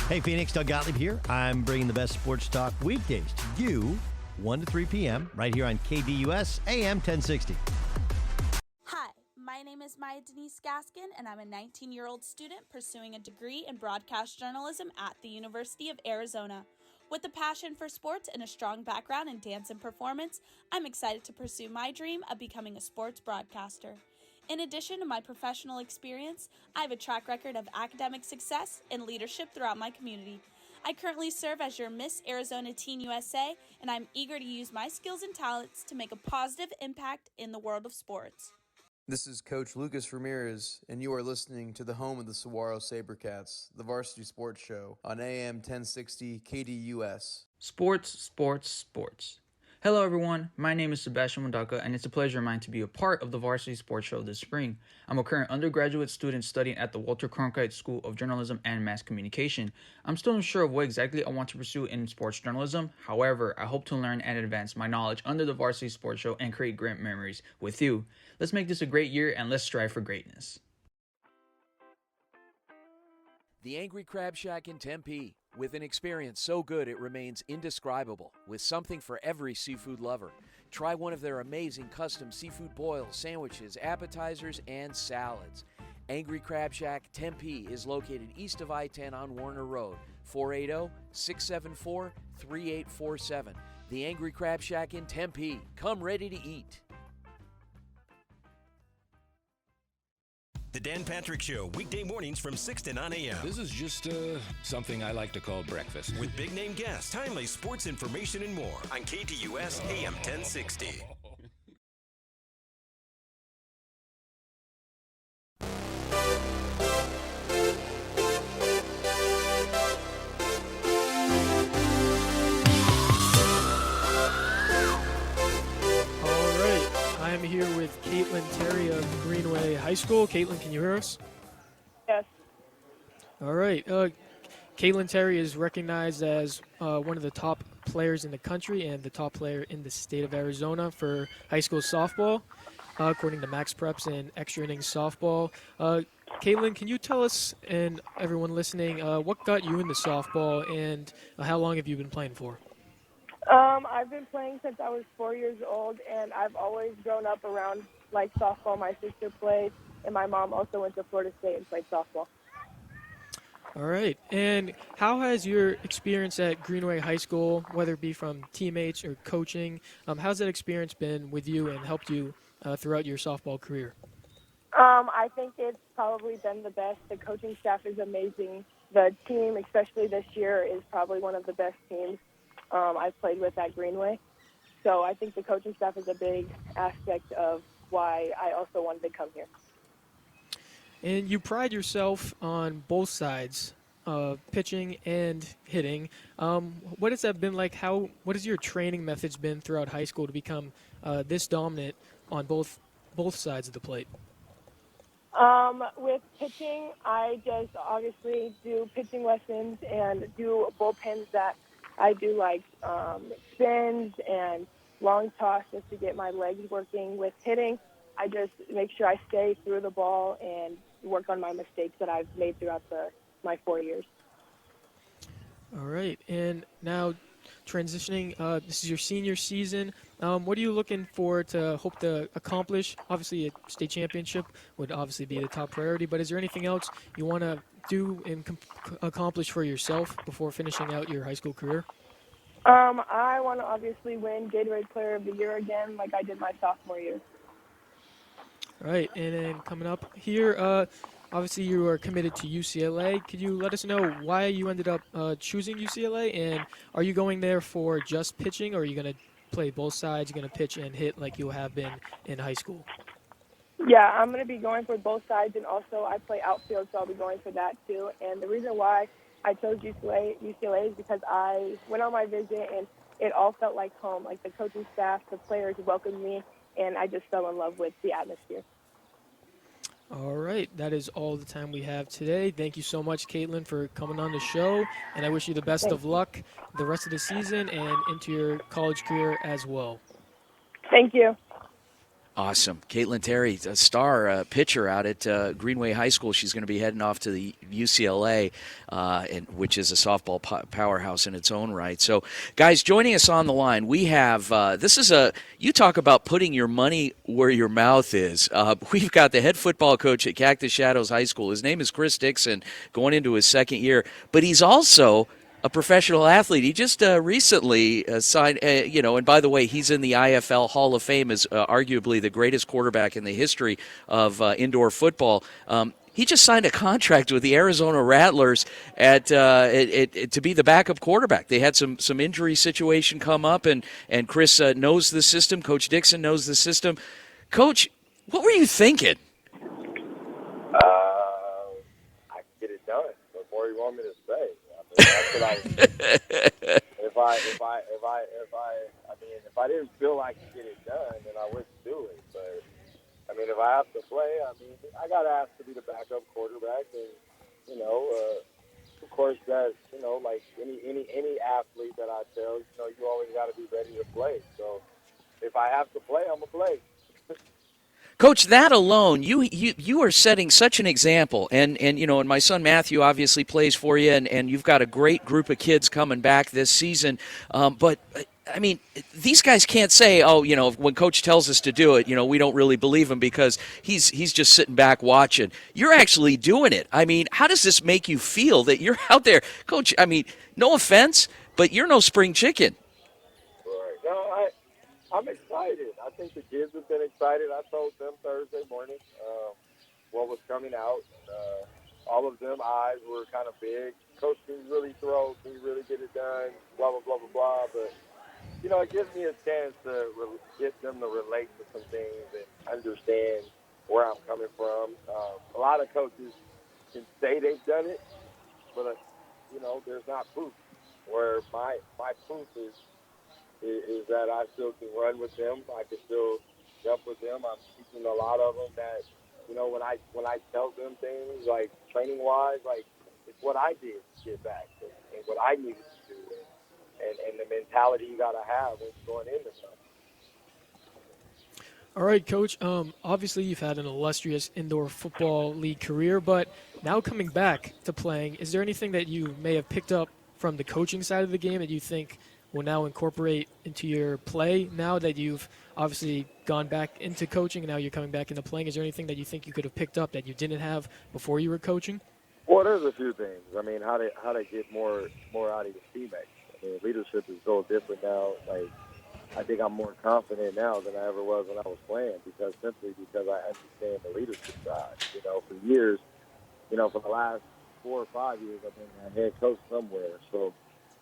Hey Phoenix, Doug Gottlieb here. I'm bringing the best sports talk weekdays to you, 1 to 3 p.m. right here on KDUS AM 1060. Hi, my name is Maya Denise Gaskin, and I'm a 19-year-old student pursuing a degree in broadcast journalism at the University of Arizona. With a passion for sports and a strong background in dance and performance, I'm excited to pursue my dream of becoming a sports broadcaster. In addition to my professional experience, I have a track record of academic success and leadership throughout my community. I currently serve as your Miss Arizona Teen USA, and I'm eager to use my skills and talents to make a positive impact in the world of sports. This is Coach Lucas Ramirez, and you are listening to the home of the Saguaro Sabercats, the Varsity Sports Show on AM 1060 KDUS. Sports, sports, sports. Hello everyone, my name is Sebastian Mondaka, and it's a pleasure of mine to be a part of the Varsity Sports Show this spring. I'm a current undergraduate student studying at the Walter Cronkite School of Journalism and Mass Communication. I'm still unsure of what exactly I want to pursue in sports journalism. However, I hope to learn and advance my knowledge under the Varsity Sports Show and create great memories with you. Let's make this a great year and let's strive for greatness. The Angry Crab Shack in Tempe, with an experience so good it remains indescribable, with something for every seafood lover. Try one of their amazing custom seafood boils, sandwiches, appetizers, and salads. Angry Crab Shack Tempe is located east of I-10 on Warner Road, 480-674-3847. The Angry Crab Shack in Tempe. Come ready to eat. The Dan Patrick Show, weekday mornings from 6 to 9 a.m. This is just something I like to call breakfast. With big-name guests, timely sports information, and more on KDUS AM 1060. School. Caitlin, can you hear us? Yes. All right. Caitlin Terry is recognized as one of the top players in the country and the top player in the state of Arizona for high school softball, according to Max Preps and Extra Innings Softball. Caitlin, can you tell us and everyone listening what got you into softball and how long have you been playing for? I've been playing since I was 4 years old, and I've always grown up around like softball. My sister played, and my mom also went to Florida State and played softball. All right. And how has your experience at Greenway High School, whether it be from teammates or coaching, how's that experience been with you and helped you throughout your softball career? I think it's probably been the best. The coaching staff is amazing. The team, especially this year, is probably one of the best teams I've played with at Greenway. So I think the coaching staff is a big aspect of why I also wanted to come here. And you pride yourself on both sides, pitching and hitting. What has that been like? What has your training methods been throughout high school to become this dominant on both sides of the plate? With pitching, I just obviously do pitching lessons and do bullpens that I do like spins and long toss just to get my legs working. With hitting, I just make sure I stay through the ball and work on my mistakes that I've made throughout my 4 years. All right. And now transitioning, this is your senior season. What are you looking for to hope to accomplish? Obviously, a state championship would obviously be the top priority, but is there anything else you want to do and accomplish for yourself before finishing out your high school career? I want to obviously win Gatorade Player of the Year again like I did my sophomore year. All right. And then coming up here, obviously you are committed to UCLA. Could you let us know why you ended up choosing UCLA, and are you going there for just pitching, or are you going to play both sides? You're going to pitch and hit like you have been in high school? Yeah, I'm going to be going for both sides, and also I play outfield, so I'll be going for that too. And the reason why I chose UCLA is because I went on my visit, and it all felt like home. Like the coaching staff, the players welcomed me, and I just fell in love with the atmosphere. All right, that is all the time we have today. Thank you so much, Caitlin, for coming on the show, and I wish you the best of luck the rest of the season and into your college career as well. Thank you. Awesome. Caitlin Terry, a star pitcher out at Greenway High School. She's going to be heading off to the UCLA, which is a softball powerhouse in its own right. So, guys, joining us on the line, we have, you talk about putting your money where your mouth is. We've got the head football coach at Cactus Shadows High School. His name is Chris Dixon, going into his second year. But he's also a professional athlete. He just recently signed, and by the way, he's in the IFL Hall of Fame as arguably the greatest quarterback in the history of indoor football. He just signed a contract with the Arizona Rattlers to be the backup quarterback. They had some injury situation come up, and Chris knows the system. Coach Dixon knows the system. Coach, what were you thinking? I can get it done. What more do you want me to say? That's what I was thinking. If I didn't feel I could get it done, then I wouldn't do it. But if I have to play, I got asked to be the backup quarterback, and of course that like any athlete that I tell, you always got to be ready to play. So if I have to play, I'm gonna play. Coach, that alone, you are setting such an example, and my son Matthew obviously plays for you, and you've got a great group of kids coming back this season. But these guys can't say, when Coach tells us to do it, we don't really believe him because he's just sitting back watching. You're actually doing it. How does this make you feel that you're out there, Coach? No offense, but you're no spring chicken. Right. No, I'm excited. I think the kids have been excited. I told them Thursday morning what was coming out. All of them eyes were kind of big. Coach, can you really throw? Can you really get it done? Blah, blah, blah, blah, blah. But, it gives me a chance to get them to relate to some things and understand where I'm coming from. A lot of coaches can say they've done it, but, there's not proof. Where my proof is that I still can run with them. I can still jump with them. I'm teaching a lot of them that you know, when I tell them things like training wise, like it's what I did to get back and what I needed to do and the mentality you gotta have when you're going into something. All right, Coach. Obviously, you've had an illustrious indoor football league career, but now coming back to playing, is there anything that you may have picked up from the coaching side of the game that you think will now incorporate into your play now that you've obviously gone back into coaching and now you're coming back into playing? Is there anything that you think you could have picked up that you didn't have before you were coaching? Well, there's a few things. I mean, how to get more out of your teammates. I mean, leadership is so different now. Like, I think I'm more confident now than I ever was when I was playing because I understand the leadership side. You know, for years, you know, for the last 4 or 5 years, I've been a head coach somewhere. So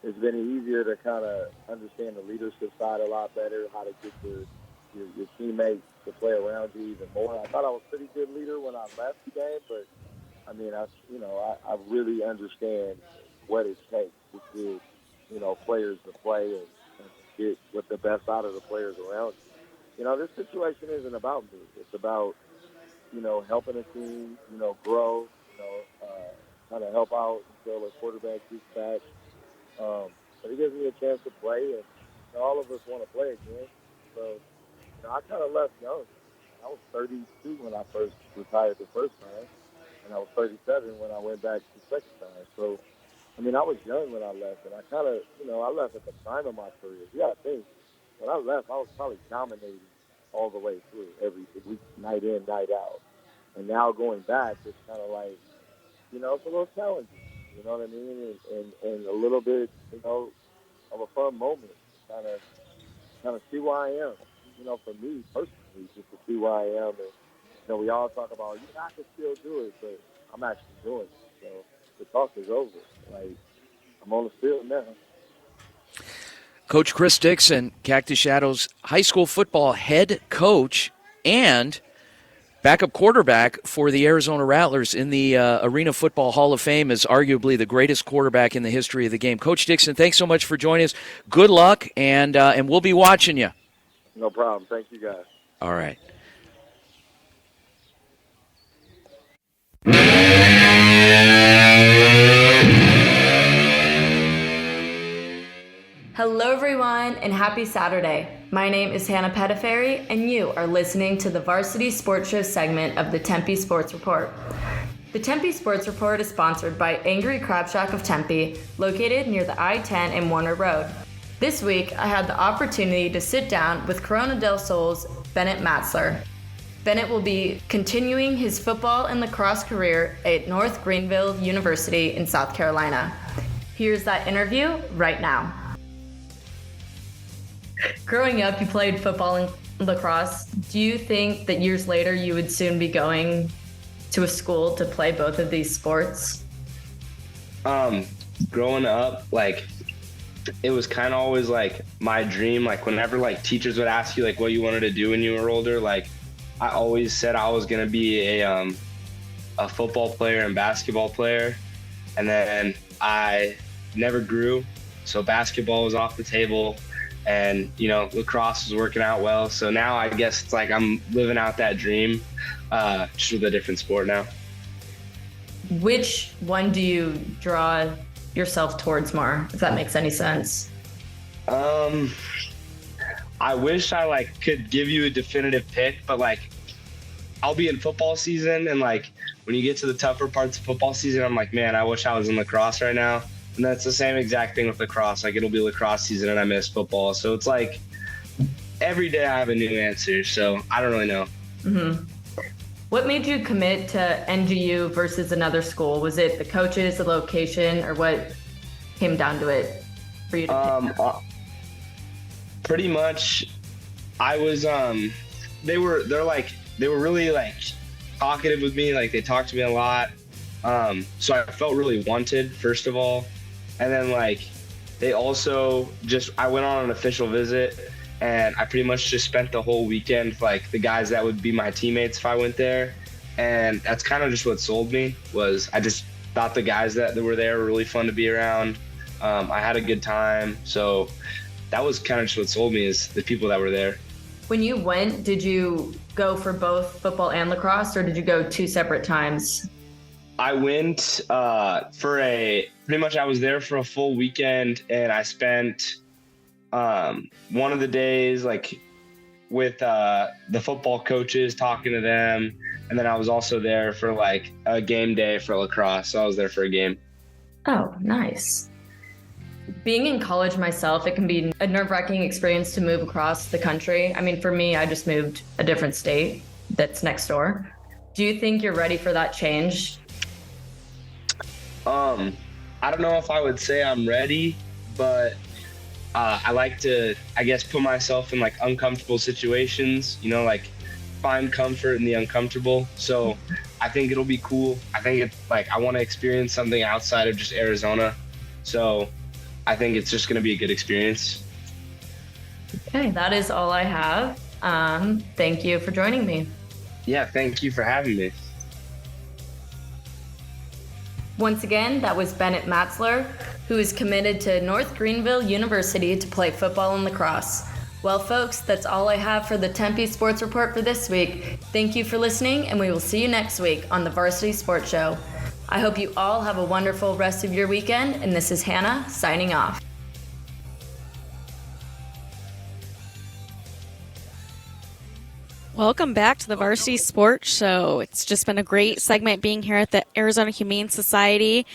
it's been easier to kind of understand the leadership side a lot better, how to get your teammates to play around you even more. I thought I was a pretty good leader when I left the game, but I mean, I really understand what it takes to get, you know, players to play and get what the best out of the players around you. You know, this situation isn't about me. It's about, you know, helping a team, you know, grow, you know, kind of help out until a quarterback gets back. But it gives me a chance to play, and you know, all of us want to play again. So, you know, I kind of left young. I was 32 when I first retired the first time, and I was 37 when I went back the second time. So, I mean, I was young when I left, and I kind of, you know, I left at the prime of my career. You got to think, when I left, I was probably dominating all the way through every week, night in, night out. And now going back, it's kind of like, you know, it's a little challenging. You know what I mean? And a little bit, you know, of a fun moment. Kind of see where I am. You know, for me personally, just to see where I am. And you know, we all talk about, I can still do it, but I'm actually doing it. So the talk is over. Like, I'm on the field now. Coach Chris Dixon, Cactus Shadows high school football head coach and backup quarterback for the Arizona Rattlers in the Arena Football Hall of Fame, is arguably the greatest quarterback in the history of the game. Coach Dixon, thanks so much for joining us. Good luck, and we'll be watching you. No problem. Thank you, guys. All right. Hello, everyone, and happy Saturday. My name is Hannah Pettiferry, and you are listening to the Varsity Sports Show segment of the Tempe Sports Report. The Tempe Sports Report is sponsored by Angry Crab Shack of Tempe, located near the I-10 and Warner Road. This week, I had the opportunity to sit down with Corona del Sol's Bennett Matzler. Bennett will be continuing his football and lacrosse career at North Greenville University in South Carolina. Here's that interview right now. Growing up, you played football and lacrosse. Do you think that years later you would soon be going to a school to play both of these sports? Growing up, like, it was kind of always like my dream. Like, whenever like teachers would ask you like what you wanted to do when you were older, like I always said I was gonna be a football player and basketball player, and then I never grew, so basketball was off the table. And, you know, lacrosse was working out well. So now I guess it's like I'm living out that dream, just with a different sport now. Which one do you draw yourself towards more, if that makes any sense? I wish I like could give you a definitive pick, but like I'll be in football season, and like when you get to the tougher parts of football season, I'm like, man, I wish I was in lacrosse right now. And that's the same exact thing with lacrosse. Like, it'll be lacrosse season and I miss football. So it's like every day I have a new answer. So I don't really know. Mm-hmm. What made you commit to NGU versus another school? Was it the coaches, the location, or what came down to it for you to pick? Pretty much, I was. They were really like talkative with me. Like, they talked to me a lot. So I felt really wanted, first of all. And then like they also I went on an official visit, and I pretty much just spent the whole weekend with like the guys that would be my teammates if I went there. And that's kind of just what sold me. Was I just thought the guys that were there were really fun to be around. I had a good time. So that was kind of just what sold me, is the people that were there. When you went, did you go for both football and lacrosse, or did you go 2 separate times? I went pretty much I was there for a full weekend, and I spent one of the days like with the football coaches, talking to them, and then I was also there for like a game day for lacrosse, so I was there for a game. Oh, nice. Being in college myself, it can be a nerve-wracking experience to move across the country. I mean, for me, I just moved a different state that's next door. Do you think you're ready for that change? I don't know if I would say I'm ready, but I like to, I guess, put myself in like uncomfortable situations, like find comfort in the uncomfortable. So I think it'll be cool. I think it's like, I want to experience something outside of just Arizona. So I think it's just going to be a good experience. Okay, that is all I have. Thank you for joining me. Yeah, thank you for having me. Once again, that was Bennett Matzler, who is committed to North Greenville University to play football and lacrosse. Well, folks, that's all I have for the Tempe Sports Report for this week. Thank you for listening, and we will see you next week on the Varsity Sports Show. I hope you all have a wonderful rest of your weekend, and this is Hannah signing off. Welcome back to the Varsity Sports Show. It's just been a great segment being here at the Arizona Humane Society.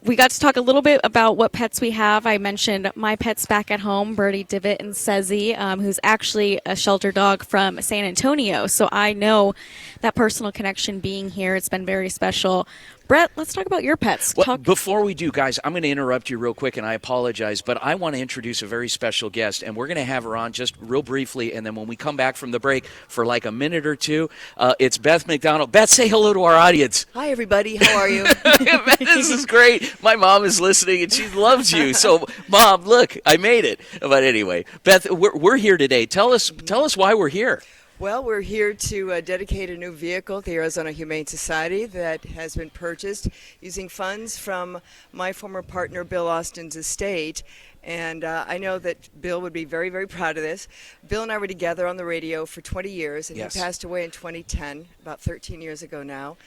We got to talk a little bit about what pets we have. I mentioned my pets back at home, Birdie, Divot, and Sezzy, who's actually a shelter dog from San Antonio. So I know that personal connection being here. It's been very special. Brett, let's talk about your pets. Well, before we do, guys, I'm going to interrupt you real quick, and I apologize, but I want to introduce a very special guest, and we're going to have her on just real briefly, and then when we come back from the break for like a minute or two, it's Beth McDonald. Beth, say hello to our audience. Hi, everybody. How are you? Beth, this is great. My mom is listening, and she loves you. So, Mom, look, I made it. But anyway, Beth, we're here today. Tell us why we're here. Well, we're here to dedicate a new vehicle, the Arizona Humane Society, that has been purchased using funds from my former partner, Bill Austin's estate. And I know that Bill would be very, very proud of this. Bill and I were together on the radio for 20 years, and Yes. He passed away in 2010, about 13 years ago now.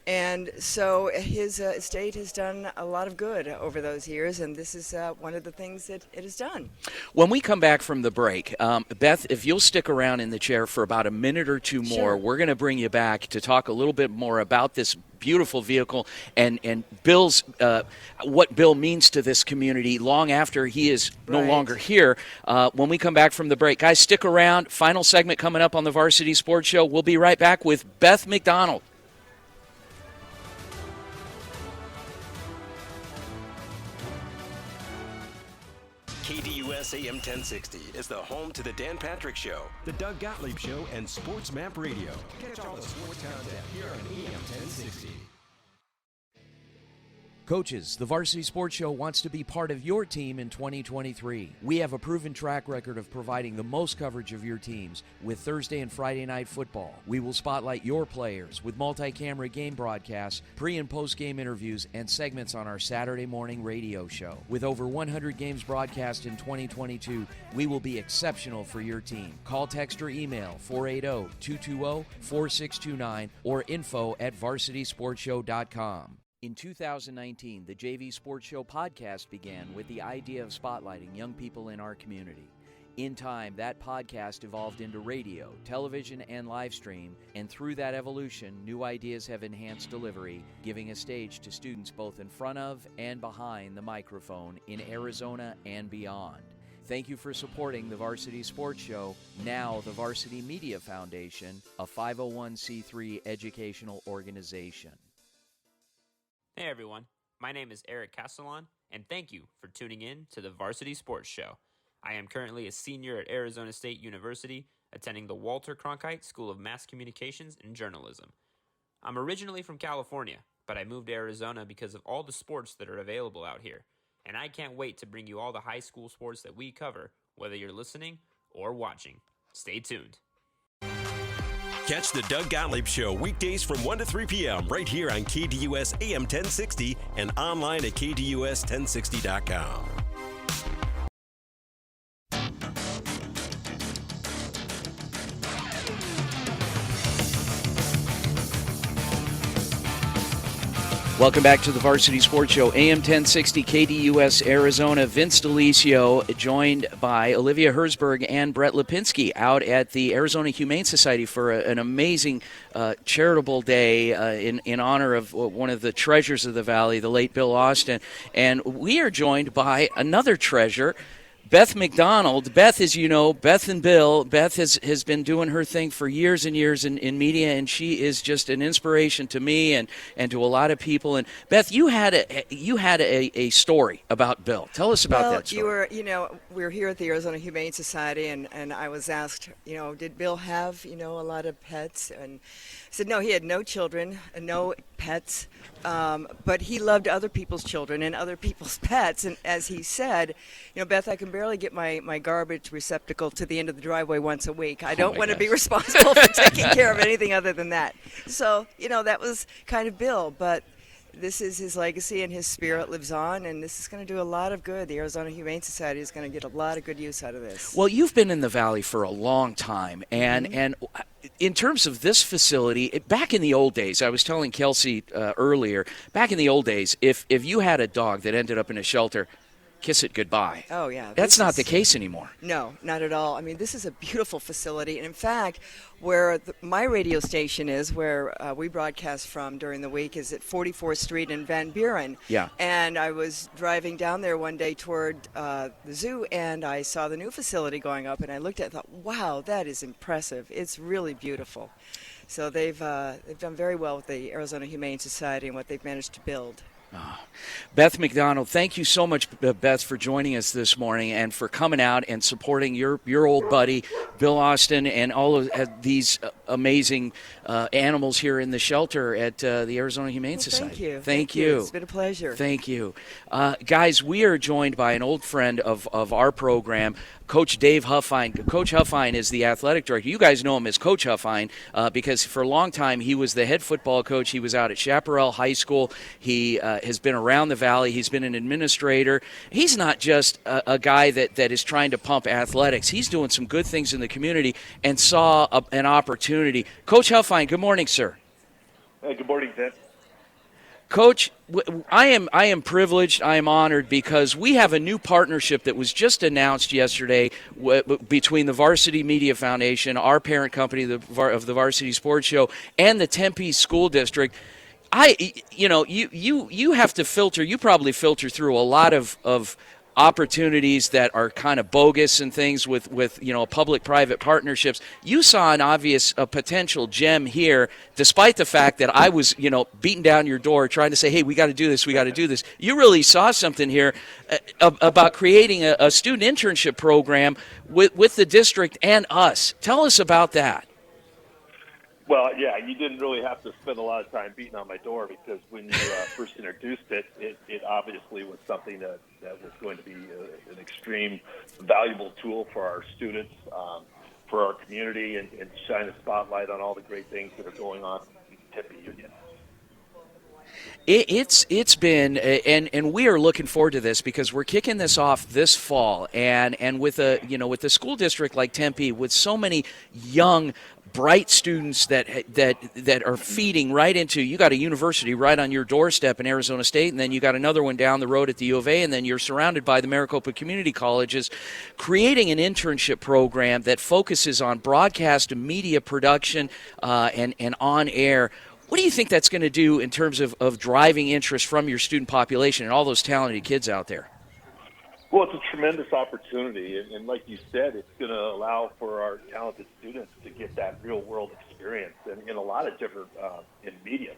And so his estate has done a lot of good over those years, and this is one of the things that it has done. When we come back from the break, Beth, if you'll stick around in the chair for about a minute or two more, Sure. We're going to bring you back to talk a little bit more about this beautiful vehicle and Bill's what Bill means to this community long after he is no Right. longer here. When we come back from the break, guys, stick around. Final segment coming up on the Varsity Sports Show. We'll be right back with Beth McDonald. KDUS AM 1060 is the home to the Dan Patrick Show, the Doug Gottlieb Show, and Sports Map Radio. Catch all the sports content here on AM 1060. Coaches, the Varsity Sports Show wants to be part of your team in 2023. We have a proven track record of providing the most coverage of your teams with Thursday and Friday night football. We will spotlight your players with multi-camera game broadcasts, pre- and post-game interviews, and segments on our Saturday morning radio show. With over 100 games broadcast in 2022, we will be exceptional for your team. Call, text, or email 480-220-4629 or info@varsitysportshow.com. In 2019, the JV Sports Show podcast began with the idea of spotlighting young people in our community. In time, that podcast evolved into radio, television, and live stream, and through that evolution, new ideas have enhanced delivery, giving a stage to students both in front of and behind the microphone in Arizona and beyond. Thank you for supporting the Varsity Sports Show, now the Varsity Media Foundation, a 501c3 educational organization. Hey everyone, my name is Eric Castellan, and thank you for tuning in to the Varsity Sports Show. I am currently a senior at Arizona State University, attending the Walter Cronkite School of Mass Communications and Journalism. I'm originally from California, but I moved to Arizona because of all the sports that are available out here, and I can't wait to bring you all the high school sports that we cover, whether you're listening or watching. Stay tuned. Catch the Doug Gottlieb Show weekdays from 1 to 3 p.m. right here on KDUS AM 1060 and online at KDUS1060.com. Welcome back to the Varsity Sports Show, AM 1060 KDUS Arizona. Vince DeLisio joined by Olivia Herzberg and Brett Lipinski out at the Arizona Humane Society for an amazing charitable day in honor of one of the treasures of the Valley, the late Bill Austin. And we are joined by another treasure, Beth McDonald. Beth, as you know, Beth and Bill, Beth has been doing her thing for years and years in media, and she is just an inspiration to me and to a lot of people. And Beth, you had a story about Bill. Tell us about that story. We were here at the Arizona Humane Society, and I was asked, did Bill have, a lot of pets? And I said, no, he had no children, no pets, but he loved other people's children and other people's pets. And as he said, Beth, I can barely get my garbage receptacle to the end of the driveway once a week. I don't want to be responsible for taking care of anything other than that. So, that was kind of Bill, but this is his legacy, and his spirit lives on, and this is going to do a lot of good. The Arizona Humane Society is going to get a lot of good use out of this. Well, you've been in the Valley for a long time, and in terms of this facility, back in the old days, I was telling Kelsey earlier, back in the old days, if you had a dog that ended up in a shelter, kiss it goodbye. Oh, yeah. That's not the case anymore. No, not at all. I mean, this is a beautiful facility. And in fact, where my radio station is, where we broadcast from during the week, is at 44th Street in Van Buren. Yeah. And I was driving down there one day toward the zoo, and I saw the new facility going up, and I looked at it and thought, wow, that is impressive. It's really beautiful. So they've done very well with the Arizona Humane Society and what they've managed to build. Beth McDonald, thank you so much, Beth, for joining us this morning and for coming out and supporting your old buddy, Bill Austin, and all of these amazing animals here in the shelter at the Arizona Humane Society. Thank you. It's been a pleasure. Thank you. Guys, we are joined by an old friend of our program, Coach Dave Huffine. Coach Huffine is the athletic director. You guys know him as Coach Huffine because for a long time he was the head football coach. He was out at Chaparral High School. He has been around the Valley. He's been an administrator. He's not just a guy that is trying to pump athletics. He's doing some good things in the community and saw an opportunity. Coach Huffine, good morning, sir. Hey, good morning, Vince. Coach, I am privileged, I am honored because we have a new partnership that was just announced yesterday between the Varsity Media Foundation, our parent company of the Varsity Sports Show, and the Tempe School District. You have to filter. You probably filter through a lot of opportunities that are kind of bogus and things with public-private partnerships. You saw an obvious potential gem here, despite the fact that I was beating down your door trying to say, hey, we got to do this, we got to do this. You really saw something here about creating a student internship program with the district and us. Tell us about that. Well, yeah, you didn't really have to spend a lot of time beating on my door because when you first introduced it, it obviously was something that was going to be an extreme valuable tool for our students, for our community, and shine a spotlight on all the great things that are going on in Tempe Union. It's been, and we are looking forward to this because we're kicking this off this fall, and with a school district like Tempe with so many young, bright students that are feeding right into, you got a university right on your doorstep in Arizona State, and then you got another one down the road at the U of A, and then you're surrounded by the Maricopa Community Colleges, creating an internship program that focuses on broadcast and media production and on air. What do you think that's going to do in terms of driving interest from your student population and all those talented kids out there? Well, it's a tremendous opportunity, and like you said, it's going to allow for our talented students to get that real-world experience in a lot of different in mediums.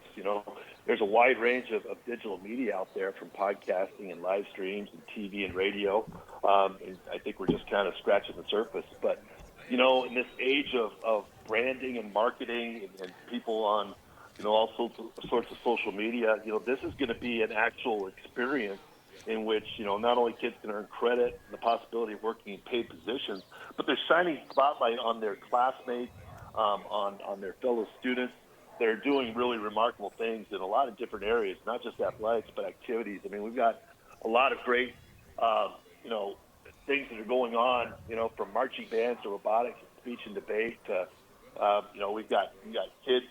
There's a wide range of digital media out there, from podcasting and live streams and TV and radio. And I think we're just kind of scratching the surface. But, in this age of branding and marketing and people on, all sorts of social media, this is going to be an actual experience in which, not only kids can earn credit and the possibility of working in paid positions, but they're shining spotlight on their classmates, on their fellow students. They're doing really remarkable things in a lot of different areas, not just athletics, but activities. I mean, we've got a lot of great, things that are going on, from marching bands to robotics, speech and debate to We've got kids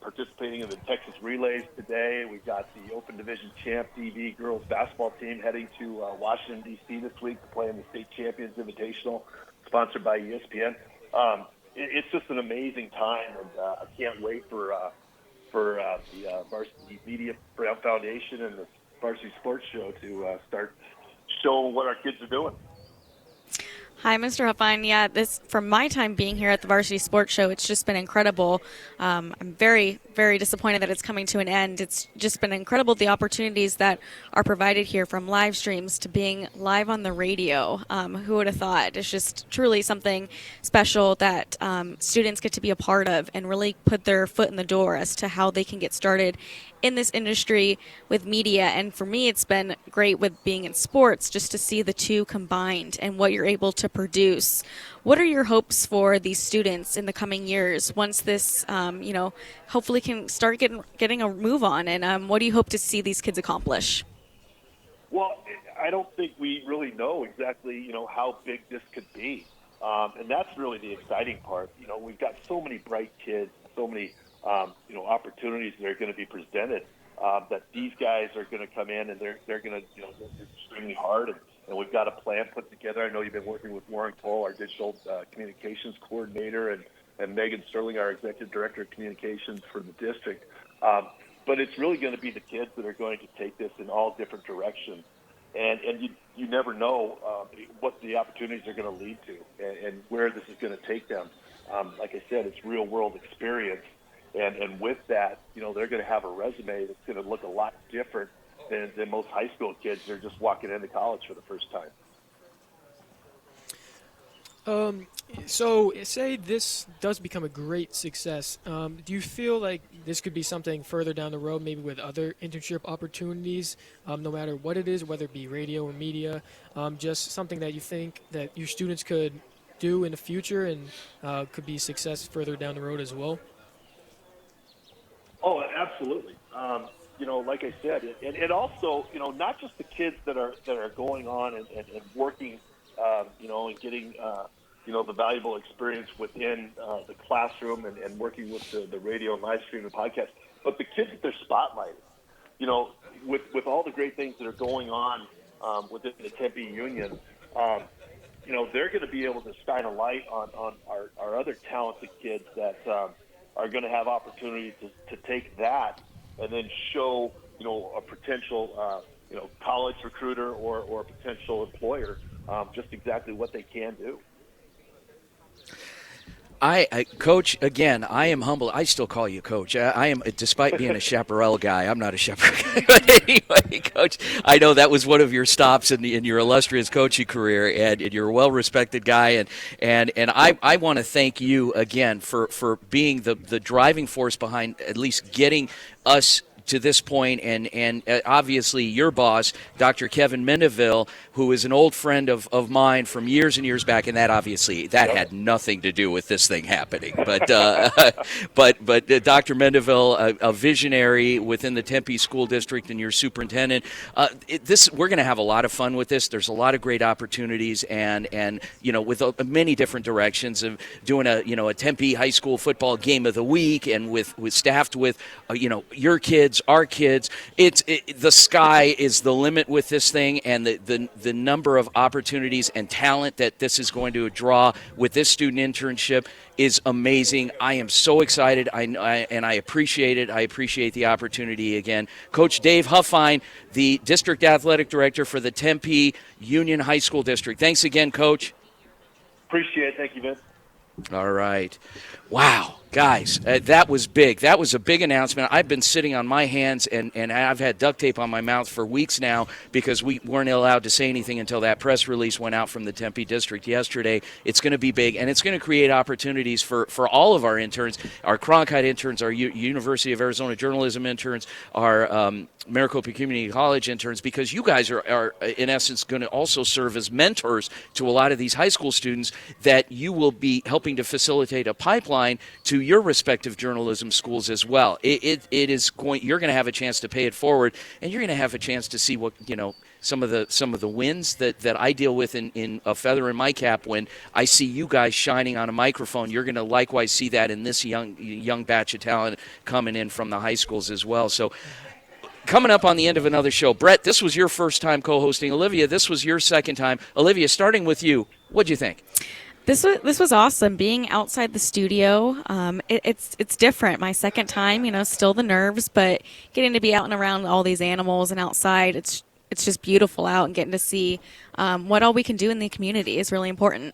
participating in the Texas Relays today. We've got the Open Division Champ DV girls basketball team heading to Washington, D.C. this week to play in the State Champions Invitational, sponsored by ESPN. It's just an amazing time, and I can't wait for the Varsity Media Foundation and the Varsity Sports Show to start showing what our kids are doing. Hi, Mr. Huffine. Yeah, from my time being here at the Varsity Sports Show, it's just been incredible. I'm very, very disappointed that it's coming to an end. It's just been incredible, the opportunities that are provided here, from live streams to being live on the radio. Who would have thought? It's just truly something special that students get to be a part of and really put their foot in the door as to how they can get started in this industry with media. And for me, it's been great with being in sports, just to see the two combined and what you're able to produce. What are your hopes for these students in the coming years once this, hopefully can start getting a move on? And what do you hope to see these kids accomplish? Well, I don't think we really know exactly, how big this could be. And that's really the exciting part. We've got so many bright kids, so many opportunities that are going to be presented, that these guys are going to come in and they're going to, work extremely hard. And we've got a plan put together. I know you've been working with Warren Cole, our digital communications coordinator, and Megan Sterling, our executive director of communications for the district. But it's really going to be the kids that are going to take this in all different directions. And you never know what the opportunities are going to lead to and where this is going to take them. Like I said, it's real world experience. And with that, they're going to have a resume that's going to look a lot different than most high school kids that are just walking into college for the first time. So say this does become a great success. Do you feel like this could be something further down the road, maybe with other internship opportunities, no matter what it is, whether it be radio or media, just something that you think that your students could do in the future and could be success further down the road as well? Oh, absolutely. Like I said, and also, not just the kids that are going on and working, and getting, the valuable experience within the classroom and working with the radio and live stream and podcast, but the kids that they're spotlighting, with all the great things that are going on within the Tempe Union, they're going to be able to shine a light on our other talented kids that are going to have opportunities to take that and then show, a potential, college recruiter or a potential employer just exactly what they can do. Coach, again, I am humble. I still call you Coach. I am, despite being a Chaparral guy, I'm not a Chaparral guy. But anyway, Coach, I know that was one of your stops in your illustrious coaching career, and you're a well-respected guy. And I want to thank you again for being the driving force behind at least getting us to this point, and obviously your boss, Dr. Kevin Mendeville, who is an old friend of mine from years and years back, and that had nothing to do with this thing happening. But Dr. Mendeville, a visionary within the Tempe School District, and your superintendent, we're going to have a lot of fun with this. There's a lot of great opportunities, and with many different directions of doing a Tempe high school football game of the week, and with staffed with your kids, our kids. The sky is the limit with this thing, and the number of opportunities and talent that this is going to draw with this student internship is amazing. I am so excited, and I appreciate it. I appreciate the opportunity again. Coach Dave Huffine, the District Athletic Director for the Tempe Union High School District. Thanks again, Coach. Appreciate it. Thank you, Vince. All right. Wow, guys, that was big. That was a big announcement. I've been sitting on my hands, and I've had duct tape on my mouth for weeks now because we weren't allowed to say anything until that press release went out from the Tempe District yesterday. It's going to be big, and it's going to create opportunities for all of our interns, our Cronkite interns, our University of Arizona journalism interns, our Maricopa Community College interns, because you guys are in essence going to also serve as mentors to a lot of these high school students that you will be helping to facilitate a pipeline to your respective journalism schools as well. It is going. You're going to have a chance to pay it forward, and you're going to have a chance to see what some of the wins that I deal with in a feather in my cap when I see you guys shining on a microphone. You're going to likewise see that in this young batch of talent coming in from the high schools as well. So. Coming up on the end of another show, Brett, this was your first time co-hosting. Olivia, this was your second time. Olivia, starting with you, what'd you think? This was awesome. Being outside the studio, it's different. My second time, still the nerves, but getting to be out and around all these animals and outside, it's just beautiful out, and getting to see what all we can do in the community is really important.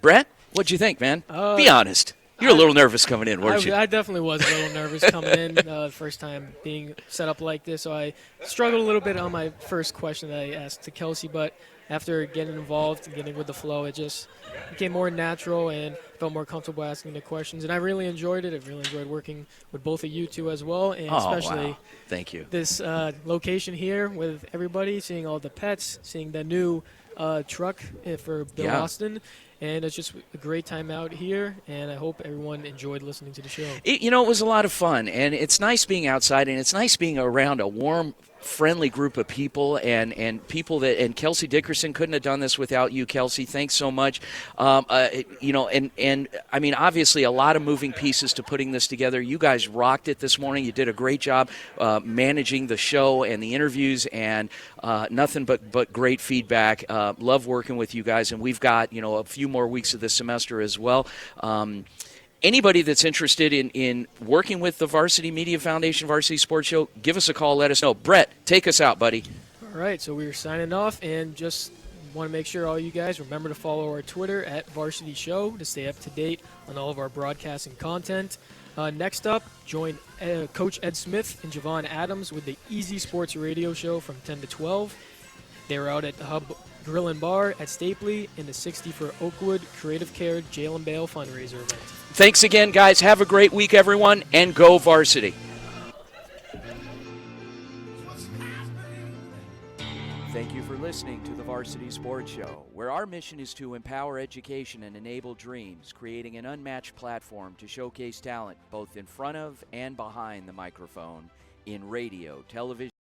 Brett, what'd you think, man? Be honest. You're a little nervous coming in, weren't you? I definitely was a little nervous coming in the first time being set up like this. So I struggled a little bit on my first question that I asked to Kelsey, but after getting involved and getting with the flow, it just became more natural and felt more comfortable asking the questions. And I really enjoyed it. I really enjoyed working with both of you two as well, and especially Thank you. This location here with everybody, seeing all the pets, seeing the new truck for Bill Austin. And it's just a great time out here, and I hope everyone enjoyed listening to the show. It was a lot of fun, and it's nice being outside, and it's nice being around a warm, friendly group of people, and people that, and Kelsey Dickerson couldn't have done this without you, Kelsey. Thanks so much. And I mean, obviously a lot of moving pieces to putting this together. You guys rocked it this morning. You did a great job managing the show and the interviews, and nothing but great feedback. Love working with you guys, and we've got, a few more weeks of the semester as well. Anybody that's interested in working with the Varsity Media Foundation, Varsity Sports Show, give us a call, let us know. Brett, take us out, buddy. All right, so we're signing off, and just want to make sure all you guys remember to follow our Twitter at Varsity Show to stay up to date on all of our broadcasting content. Next up, join Coach Ed Smith and Javon Adams with the Easy Sports Radio Show from 10 to 12. They're out at the Hub Grill and Bar at Stapley in the 60 for Oakwood Creative Care Jalen Bale fundraiser event. Thanks again, guys. Have a great week, everyone, and go Varsity. Thank you for listening to the Varsity Sports Show, where our mission is to empower education and enable dreams, creating an unmatched platform to showcase talent both in front of and behind the microphone in radio, television,